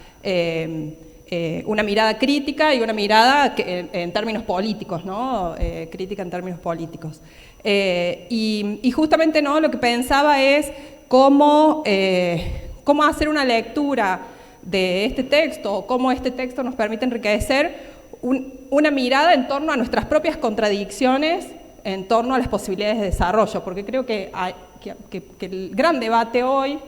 crítica y una mirada en términos políticos, ¿no? Crítica en términos políticos. Y justamente, ¿no?, lo que pensaba es cómo hacer una lectura de este texto, o cómo este texto nos permite enriquecer una mirada en torno a nuestras propias contradicciones, en torno a las posibilidades de desarrollo, porque creo que el gran debate hoy,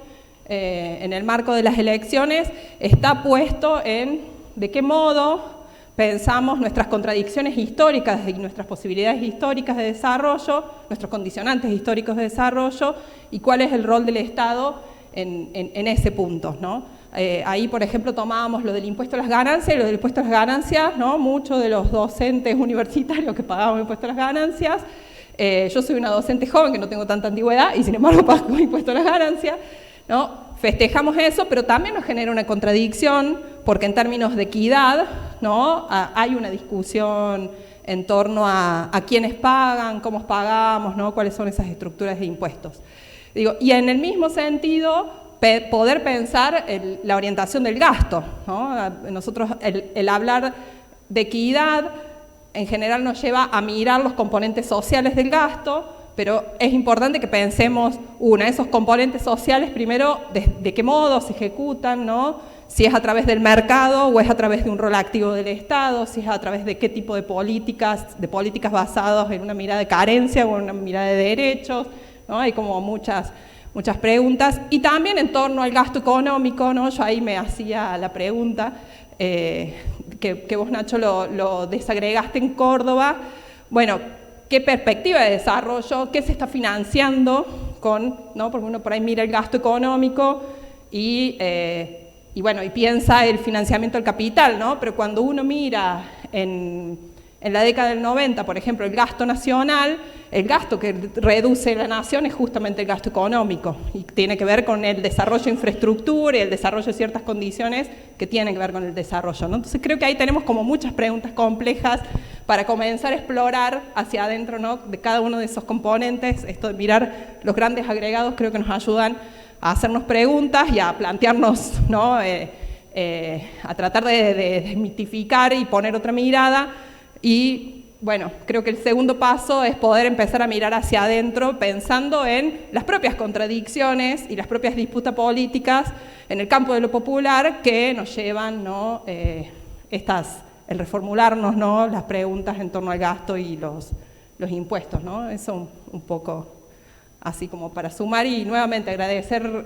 en el marco de las elecciones, está puesto en de qué modo pensamos nuestras contradicciones históricas y nuestras posibilidades históricas de desarrollo, nuestros condicionantes históricos de desarrollo, y cuál es el rol del Estado en ese punto, ¿no? Ahí, por ejemplo, tomábamos lo del impuesto a las ganancias, y lo del impuesto a las ganancias, ¿no? Muchos de los docentes universitarios que pagamos impuesto a las ganancias, yo soy una docente joven que no tengo tanta antigüedad y sin embargo pago impuesto a las ganancias, ¿no? Festejamos eso, pero también nos genera una contradicción, porque en términos de equidad, ¿no?, hay una discusión en torno a quiénes pagan, cómo pagamos, ¿no?, cuáles son esas estructuras de impuestos. Digo, y en el mismo sentido, poder pensar la orientación del gasto, ¿no? Nosotros, el hablar de equidad en general nos lleva a mirar los componentes sociales del gasto, pero es importante que pensemos, esos componentes sociales, primero, de qué modo se ejecutan, ¿no? Si es a través del mercado o es a través de un rol activo del Estado, si es a través de qué tipo de políticas basadas en una mirada de carencia o en una mirada de derechos, ¿no? Hay como muchas preguntas, y también en torno al gasto económico, ¿no? Yo ahí me hacía la pregunta, que vos, Nacho, lo desagregaste en Córdoba. Bueno, ¿qué perspectiva de desarrollo? ¿Qué se está financiando ¿no? Porque uno por ahí mira el gasto económico y piensa el financiamiento del capital, ¿no? Pero cuando uno mira en la década del 90, por ejemplo, el gasto nacional, el gasto que reduce la nación es justamente el gasto económico, y tiene que ver con el desarrollo de infraestructura y el desarrollo de ciertas condiciones que tienen que ver con el desarrollo, ¿no? Entonces creo que ahí tenemos como muchas preguntas complejas para comenzar a explorar hacia adentro, ¿no?, de cada uno de esos componentes. Esto de mirar los grandes agregados creo que nos ayudan a hacernos preguntas y a plantearnos, ¿no?, a tratar de desmitificar y poner otra mirada. Y bueno, creo que el segundo paso es poder empezar a mirar hacia adentro, pensando en las propias contradicciones y las propias disputas políticas en el campo de lo popular que nos llevan, ¿no?, el reformularnos, ¿no?, las preguntas en torno al gasto y los impuestos, ¿no? Eso un poco así como para sumar, y nuevamente agradecer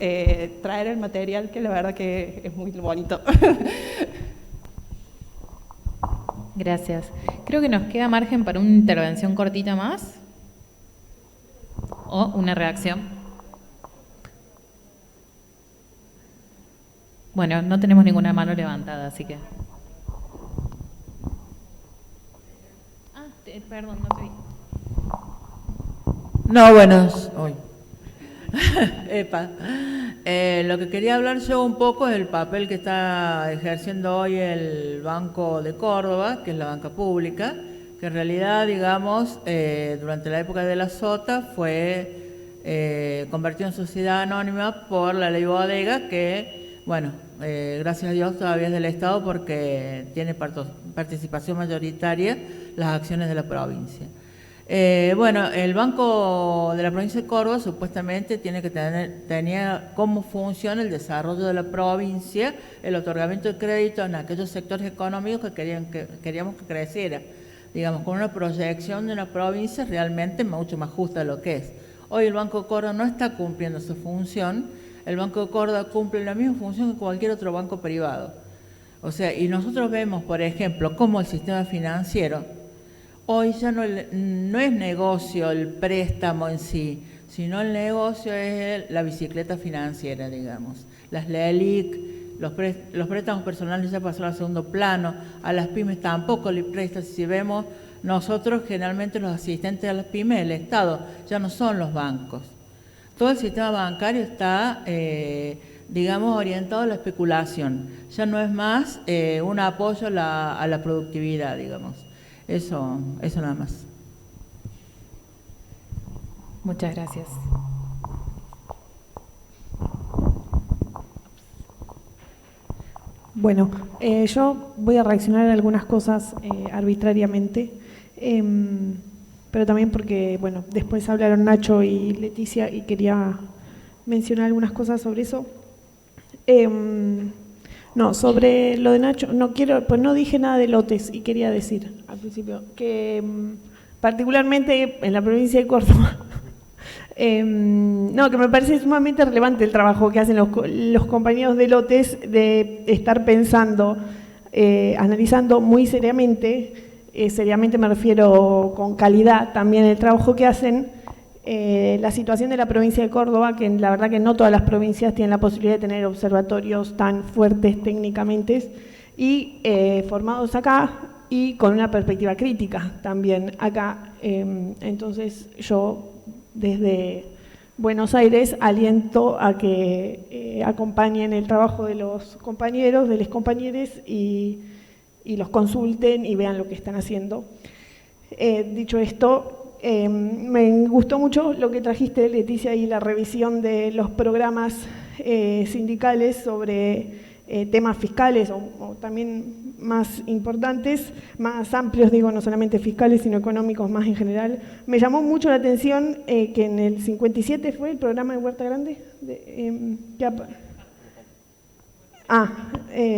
traer el material, que la verdad que es muy bonito. Gracias. Creo que nos queda margen para una intervención cortita más o una reacción. Bueno, no tenemos ninguna mano levantada, así que... perdón, no te vi. No, buenas. Epa. Lo que quería hablar yo un poco es el papel que está ejerciendo hoy el Banco de Córdoba, que es la banca pública, que en realidad, digamos, durante la época de la Sota fue convertido en sociedad anónima por la ley Bodega, que, bueno, gracias a Dios todavía es del Estado porque tiene participación mayoritaria las acciones de la provincia. Bueno, el Banco de la Provincia de Córdoba supuestamente tenía cómo funciona el desarrollo de la provincia, el otorgamiento de crédito en aquellos sectores económicos que queríamos que creciera, digamos, con una proyección de una provincia realmente mucho más justa de lo que es. Hoy el Banco de Córdoba no está cumpliendo su función, el Banco de Córdoba cumple la misma función que cualquier otro banco privado. O sea, y nosotros vemos, por ejemplo, cómo el sistema financiero hoy ya no es negocio el préstamo en sí, sino el negocio es la bicicleta financiera, digamos. Las LELIC, los préstamos personales ya pasaron al segundo plano, a las pymes tampoco le prestan. Si vemos, nosotros generalmente los asistentes a las pymes, el Estado, ya no son los bancos. Todo el sistema bancario está, digamos, orientado a la especulación. Ya no es más un apoyo a la productividad, digamos. Eso nada más. Muchas gracias. Bueno, yo voy a reaccionar a algunas cosas arbitrariamente, pero también porque, bueno, después hablaron Nacho y Leticia y quería mencionar algunas cosas sobre eso. No, sobre lo de Nacho, no quiero, pues no dije nada de lotes y quería decir al principio que particularmente en la provincia de Córdoba, no, que me parece sumamente relevante el trabajo que hacen los compañeros de lotes de estar pensando, analizando muy seriamente, seriamente me refiero con calidad también el trabajo que hacen, la situación de la provincia de Córdoba, que la verdad que no todas las provincias tienen la posibilidad de tener observatorios tan fuertes técnicamente y formados acá y con una perspectiva crítica también acá. Entonces yo desde Buenos Aires aliento a que acompañen el trabajo de los compañeros, de los compañeros y los consulten y vean lo que están haciendo. Dicho esto, me gustó mucho lo que trajiste, Leticia, y la revisión de los programas sindicales sobre temas fiscales o también más importantes, más amplios, digo, no solamente fiscales, sino económicos más en general. Me llamó mucho la atención que en el 57 fue el programa de Huerta Grande.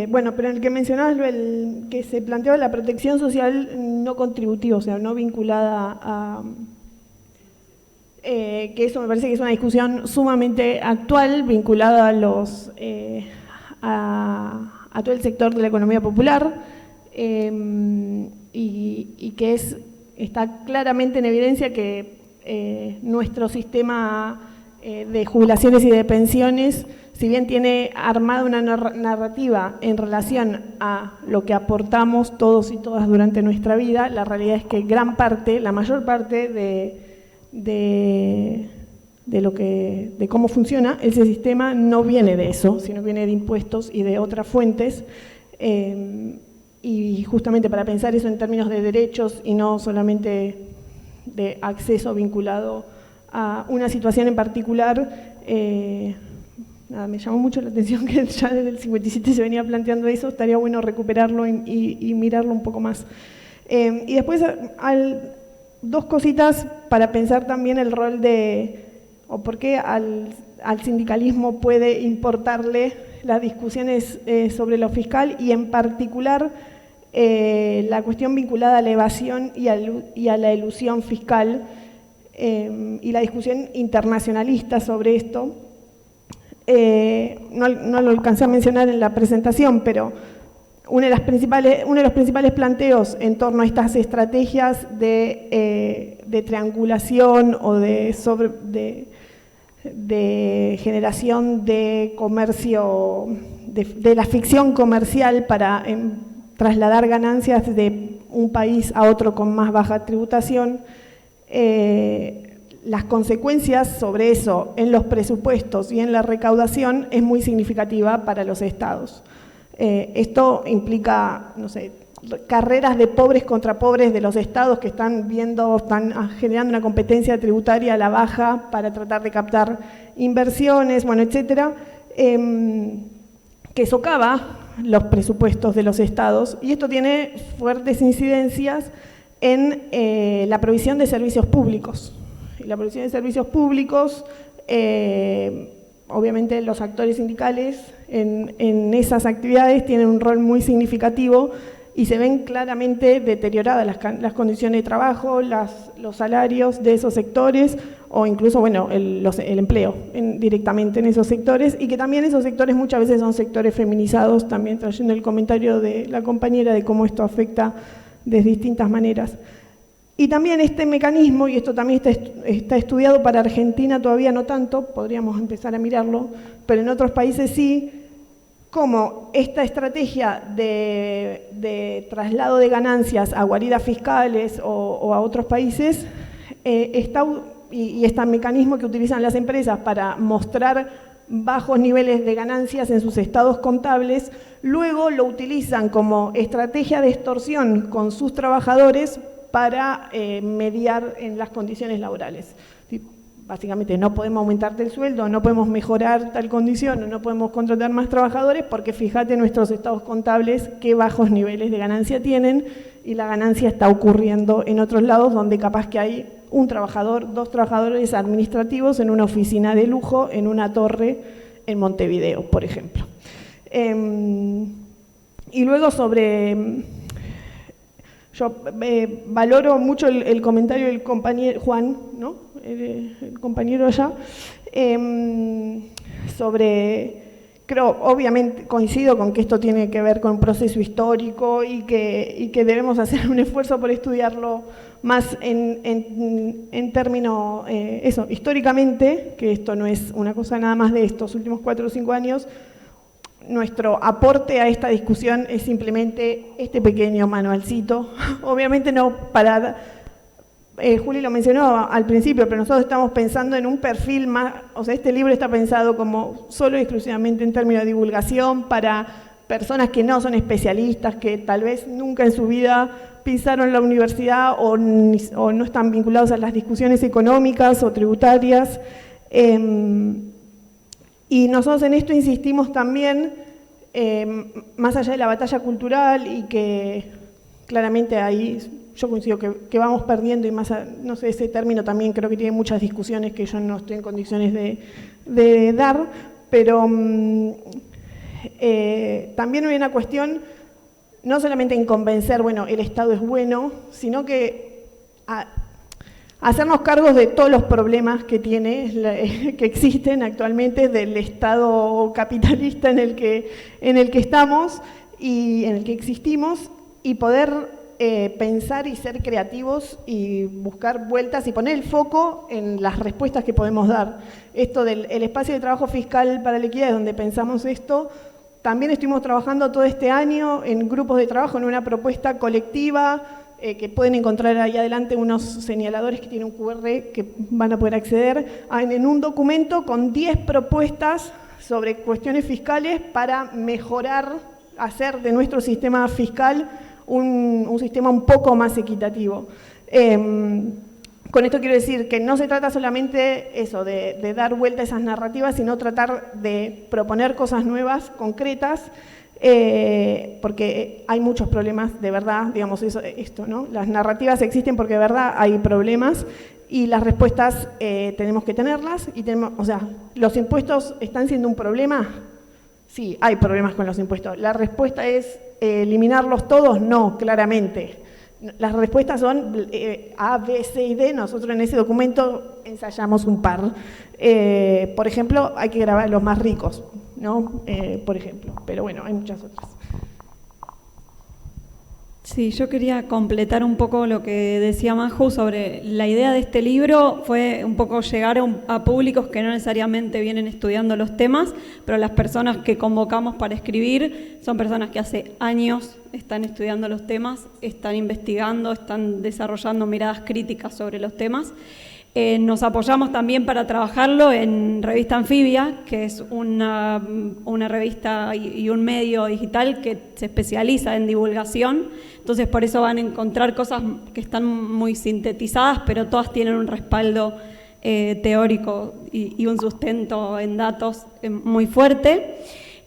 Bueno, pero en el que mencionabas el que se planteaba la protección social no contributiva, o sea, no vinculada a... que eso me parece que es una discusión sumamente actual, vinculada a los... a todo el sector de la economía popular y que está claramente en evidencia que nuestro sistema de jubilaciones y de pensiones, si bien tiene armada una narrativa en relación a lo que aportamos todos y todas durante nuestra vida, la realidad es que gran parte, la mayor parte de cómo funciona ese sistema no viene de eso, sino viene de impuestos y de otras fuentes. Y justamente para pensar eso en términos de derechos y no solamente de acceso vinculado a una situación en particular, me llamó mucho la atención que ya desde el 57 se venía planteando eso, estaría bueno recuperarlo y mirarlo un poco más. Y después dos cositas para pensar también el rol o por qué al sindicalismo puede importarle las discusiones sobre lo fiscal y en particular la cuestión vinculada a la evasión y a la elusión fiscal y la discusión internacionalista sobre esto. No lo alcancé a mencionar en la presentación, pero uno de los principales planteos en torno a estas estrategias de triangulación o de generación de comercio, de la ficción comercial para trasladar ganancias de un país a otro con más baja tributación, las consecuencias sobre eso en los presupuestos y en la recaudación es muy significativa para los estados. Esto implica, no sé, carreras de pobres contra pobres de los estados que están generando una competencia tributaria a la baja para tratar de captar inversiones, bueno, etcétera, que socava los presupuestos de los estados y esto tiene fuertes incidencias en la provisión de servicios públicos. Y la provisión de servicios públicos, obviamente los actores sindicales en esas actividades tienen un rol muy significativo y se ven claramente deterioradas las condiciones de trabajo, los salarios de esos sectores o incluso, bueno, el empleo directamente en esos sectores y que también esos sectores muchas veces son sectores feminizados, también trayendo el comentario de la compañera de cómo esto afecta de distintas maneras. Y también este mecanismo, y esto también está estudiado para Argentina, todavía no tanto, podríamos empezar a mirarlo, pero en otros países sí, como esta estrategia de traslado de ganancias a guaridas fiscales o a otros países, y este mecanismo que utilizan las empresas para mostrar bajos niveles de ganancias en sus estados contables, luego lo utilizan como estrategia de extorsión con sus trabajadores para mediar en las condiciones laborales. Básicamente no podemos aumentarte el sueldo, no podemos mejorar tal condición, no podemos contratar más trabajadores porque fíjate nuestros estados contables qué bajos niveles de ganancia tienen y la ganancia está ocurriendo en otros lados donde capaz que hay un trabajador, 2 trabajadores administrativos en una oficina de lujo, en una torre en Montevideo, por ejemplo. Y luego sobre... Yo valoro mucho el comentario del compañero Juan, ¿no? El compañero allá, sobre, creo, obviamente coincido con que esto tiene que ver con un proceso histórico y que debemos hacer un esfuerzo por estudiarlo más en términos, históricamente, que esto no es una cosa nada más de estos últimos 4 o 5 años. Nuestro aporte a esta discusión es simplemente este pequeño manualcito. Obviamente no para... Juli lo mencionó al principio, pero nosotros estamos pensando en un perfil más... O sea, este libro está pensado como solo y exclusivamente en términos de divulgación para personas que no son especialistas, que tal vez nunca en su vida pisaron la universidad o no están vinculados a las discusiones económicas o tributarias. Y nosotros en esto insistimos también, más allá de la batalla cultural y que claramente ahí yo coincido que vamos perdiendo y más, no sé, ese término también creo que tiene muchas discusiones que yo no estoy en condiciones de dar, pero también hay una cuestión, no solamente en convencer, bueno, el Estado es bueno, sino que hacernos cargos de todos los problemas que que existen actualmente del Estado capitalista en el que estamos y en el que existimos y poder pensar y ser creativos y buscar vueltas y poner el foco en las respuestas que podemos dar. Esto del espacio de trabajo fiscal para la equidad, donde pensamos esto, también estuvimos trabajando todo este año en grupos de trabajo, en una propuesta colectiva, que pueden encontrar ahí adelante unos señaladores que tienen un QR que van a poder acceder, en un documento con 10 propuestas sobre cuestiones fiscales para mejorar, hacer de nuestro sistema fiscal un sistema un poco más equitativo. Con esto quiero decir que no se trata solamente eso, de dar vuelta a esas narrativas, sino tratar de proponer cosas nuevas, concretas, porque hay muchos problemas de verdad, digamos esto, ¿no? Las narrativas existen porque de verdad hay problemas y las respuestas tenemos que tenerlas y o sea, ¿los impuestos están siendo un problema? Sí, hay problemas con los impuestos. ¿La respuesta es eliminarlos todos? No, claramente. Las respuestas son A, B, C y D. Nosotros en ese documento ensayamos un par. Por ejemplo, hay que grabar a los más ricos, ¿no? Por ejemplo, pero bueno, hay muchas otras. Sí, yo quería completar un poco lo que decía Maju sobre la idea de este libro, fue un poco llegar a públicos que no necesariamente vienen estudiando los temas, pero las personas que convocamos para escribir son personas que hace años están estudiando los temas, están investigando, están desarrollando miradas críticas sobre los temas. Nos apoyamos también para trabajarlo en Revista Anfibia, que es una revista y un medio digital que se especializa en divulgación. Entonces, por eso van a encontrar cosas que están muy sintetizadas, pero todas tienen un respaldo teórico y un sustento en datos muy fuerte.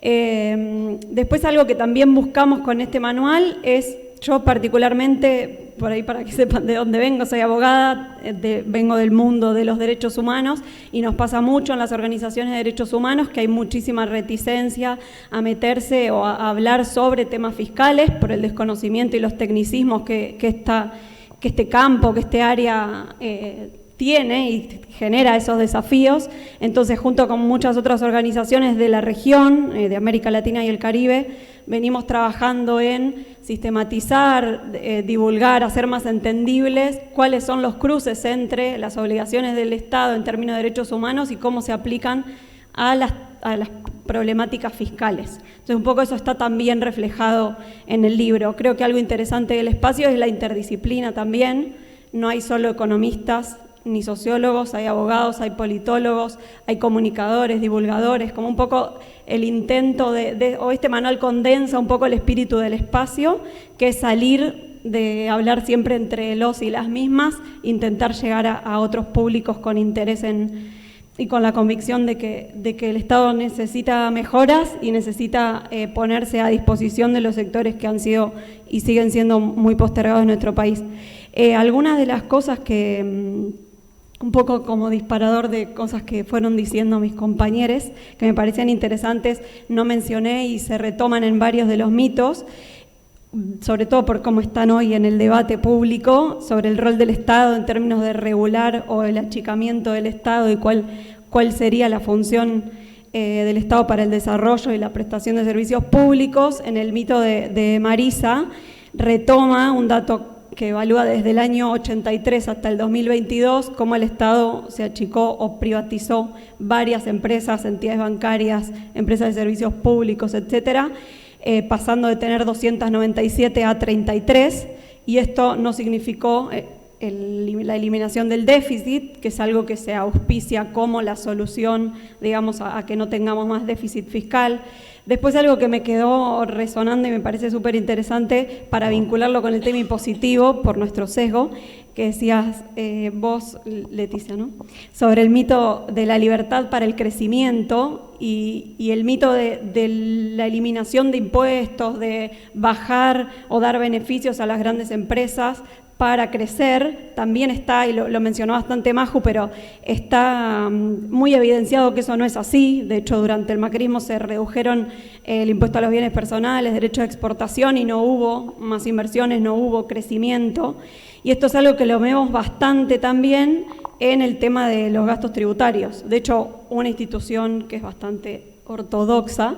Después, algo que también buscamos con este manual es, yo particularmente, por ahí para que sepan de dónde vengo, soy abogada, vengo del mundo de los derechos humanos y nos pasa mucho en las organizaciones de derechos humanos que hay muchísima reticencia a meterse o a hablar sobre temas fiscales por el desconocimiento y los tecnicismos que este campo, que este área tiene y genera esos desafíos. Entonces, junto con muchas otras organizaciones de la región, de América Latina y el Caribe, venimos trabajando en sistematizar, divulgar, hacer más entendibles cuáles son los cruces entre las obligaciones del Estado en términos de derechos humanos y cómo se aplican a las problemáticas fiscales. Entonces, un poco eso está también reflejado en el libro. Creo que algo interesante del espacio es la interdisciplina también. No hay solo economistas ni sociólogos, hay abogados, hay politólogos, hay comunicadores, divulgadores, como un poco el intento o este manual condensa un poco el espíritu del espacio, que es salir de hablar siempre entre los y las mismas, intentar llegar a otros públicos con interés y con la convicción de que el Estado necesita mejoras y necesita ponerse a disposición de los sectores que han sido y siguen siendo muy postergados en nuestro país. Algunas de las cosas que, un poco como disparador de cosas que fueron diciendo mis compañeros, que me parecían interesantes, no mencioné y se retoman en varios de los mitos, sobre todo por cómo están hoy en el debate público sobre el rol del Estado en términos de regular o el achicamiento del Estado y cuál sería la función del Estado para el desarrollo y la prestación de servicios públicos. En el mito de Marisa retoma un dato que evalúa desde el año 83 hasta el 2022 cómo el Estado se achicó o privatizó varias empresas, entidades bancarias, empresas de servicios públicos, etcétera, pasando de tener 297 a 33, y esto no significó la eliminación del déficit, que es algo que se auspicia como la solución, digamos, a que no tengamos más déficit fiscal. Después algo que me quedó resonando y me parece súper interesante para vincularlo con el tema impositivo por nuestro sesgo, que decías vos, Leticia, ¿no? Sobre el mito de la libertad para el crecimiento y el mito de la eliminación de impuestos, de bajar o dar beneficios a las grandes empresas para crecer. También está, y lo mencionó bastante Maju, pero está muy evidenciado que eso no es así. De hecho, durante el macrismo se redujeron el impuesto a los bienes personales, derecho de exportación, y no hubo más inversiones, no hubo crecimiento. Y esto es algo que lo vemos bastante también en el tema de los gastos tributarios. De hecho, una institución que es bastante ortodoxa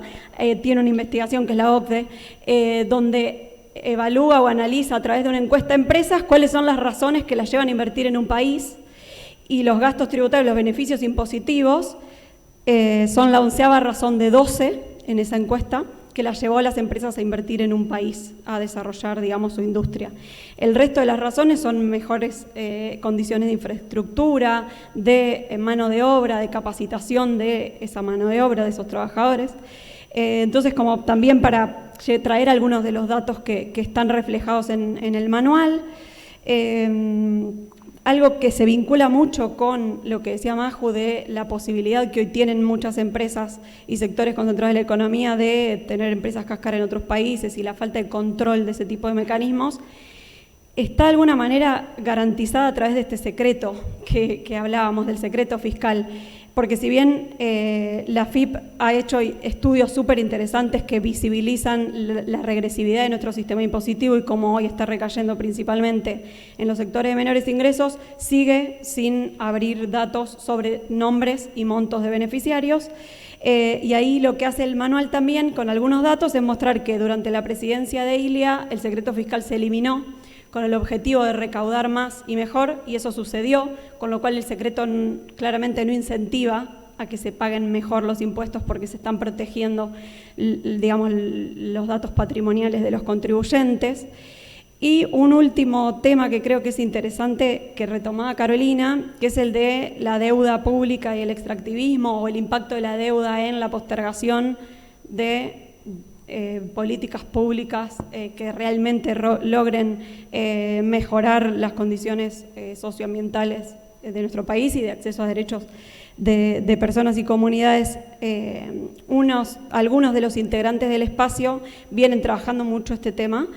tiene una investigación, que es la OCDE, donde evalúa o analiza a través de una encuesta a empresas cuáles son las razones que las llevan a invertir en un país, y los gastos tributarios, los beneficios impositivos, son la 11ª razón de 12 en esa encuesta que las llevó a las empresas a invertir en un país, a desarrollar, digamos, su industria. El resto de las razones son mejores condiciones de infraestructura, de mano de obra, de capacitación de esa mano de obra, de esos trabajadores. Entonces, como también para traer algunos de los datos que están reflejados en el manual, algo que se vincula mucho con lo que decía Maju de la posibilidad que hoy tienen muchas empresas y sectores concentrados de la economía de tener empresas cáscara en otros países y la falta de control de ese tipo de mecanismos, está de alguna manera garantizada a través de este secreto que hablábamos, del secreto fiscal. Porque si bien la FIP ha hecho estudios súper interesantes que visibilizan la regresividad de nuestro sistema impositivo y cómo hoy está recayendo principalmente en los sectores de menores ingresos, sigue sin abrir datos sobre nombres y montos de beneficiarios. Y ahí lo que hace el manual también, con algunos datos, es mostrar que durante la presidencia de Ilia el secreto fiscal se eliminó con el objetivo de recaudar más y mejor, y eso sucedió, con lo cual el secreto claramente no incentiva a que se paguen mejor los impuestos porque se están protegiendo, digamos, los datos patrimoniales de los contribuyentes. Y un último tema que creo que es interesante, que retomaba Carolina, que es el de la deuda pública y el extractivismo, o el impacto de la deuda en la postergación de políticas públicas que realmente logren mejorar las condiciones socioambientales de nuestro país y de acceso a derechos de personas y comunidades. Algunos de los integrantes del espacio vienen trabajando mucho este tema,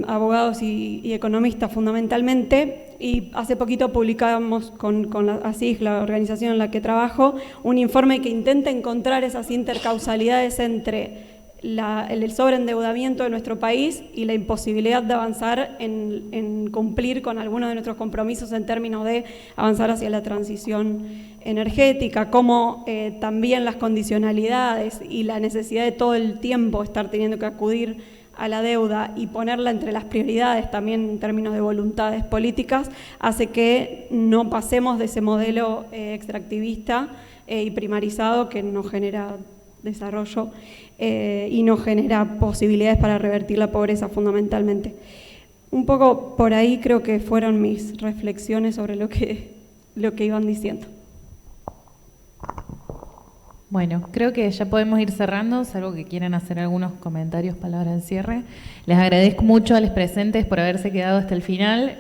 abogados y economistas fundamentalmente, y hace poquito publicamos con la ASIG, la organización en la que trabajo, un informe que intenta encontrar esas intercausalidades entre el sobreendeudamiento de nuestro país y la imposibilidad de avanzar en cumplir con algunos de nuestros compromisos en términos de avanzar hacia la transición energética, como también las condicionalidades y la necesidad de todo el tiempo estar teniendo que acudir a la deuda y ponerla entre las prioridades también en términos de voluntades políticas, hace que no pasemos de ese modelo extractivista y primarizado que no genera desarrollo y no genera posibilidades para revertir la pobreza fundamentalmente. Un poco por ahí creo que fueron mis reflexiones sobre lo que iban diciendo. Bueno, creo que ya podemos ir cerrando, salvo que quieran hacer algunos comentarios, palabras de cierre. Les agradezco mucho a los presentes por haberse quedado hasta el final.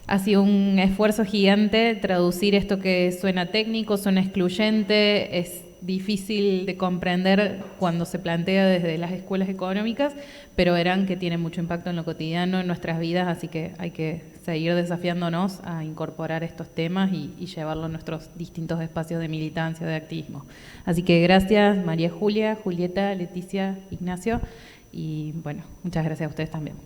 Ha sido un esfuerzo gigante traducir esto que suena técnico, suena excluyente, es difícil de comprender cuando se plantea desde las escuelas económicas, pero verán que tiene mucho impacto en lo cotidiano, en nuestras vidas, así que hay que seguir desafiándonos a incorporar estos temas y llevarlo a nuestros distintos espacios de militancia, de activismo. Así que gracias María Julia, Julieta, Leticia, Ignacio, y bueno, muchas gracias a ustedes también.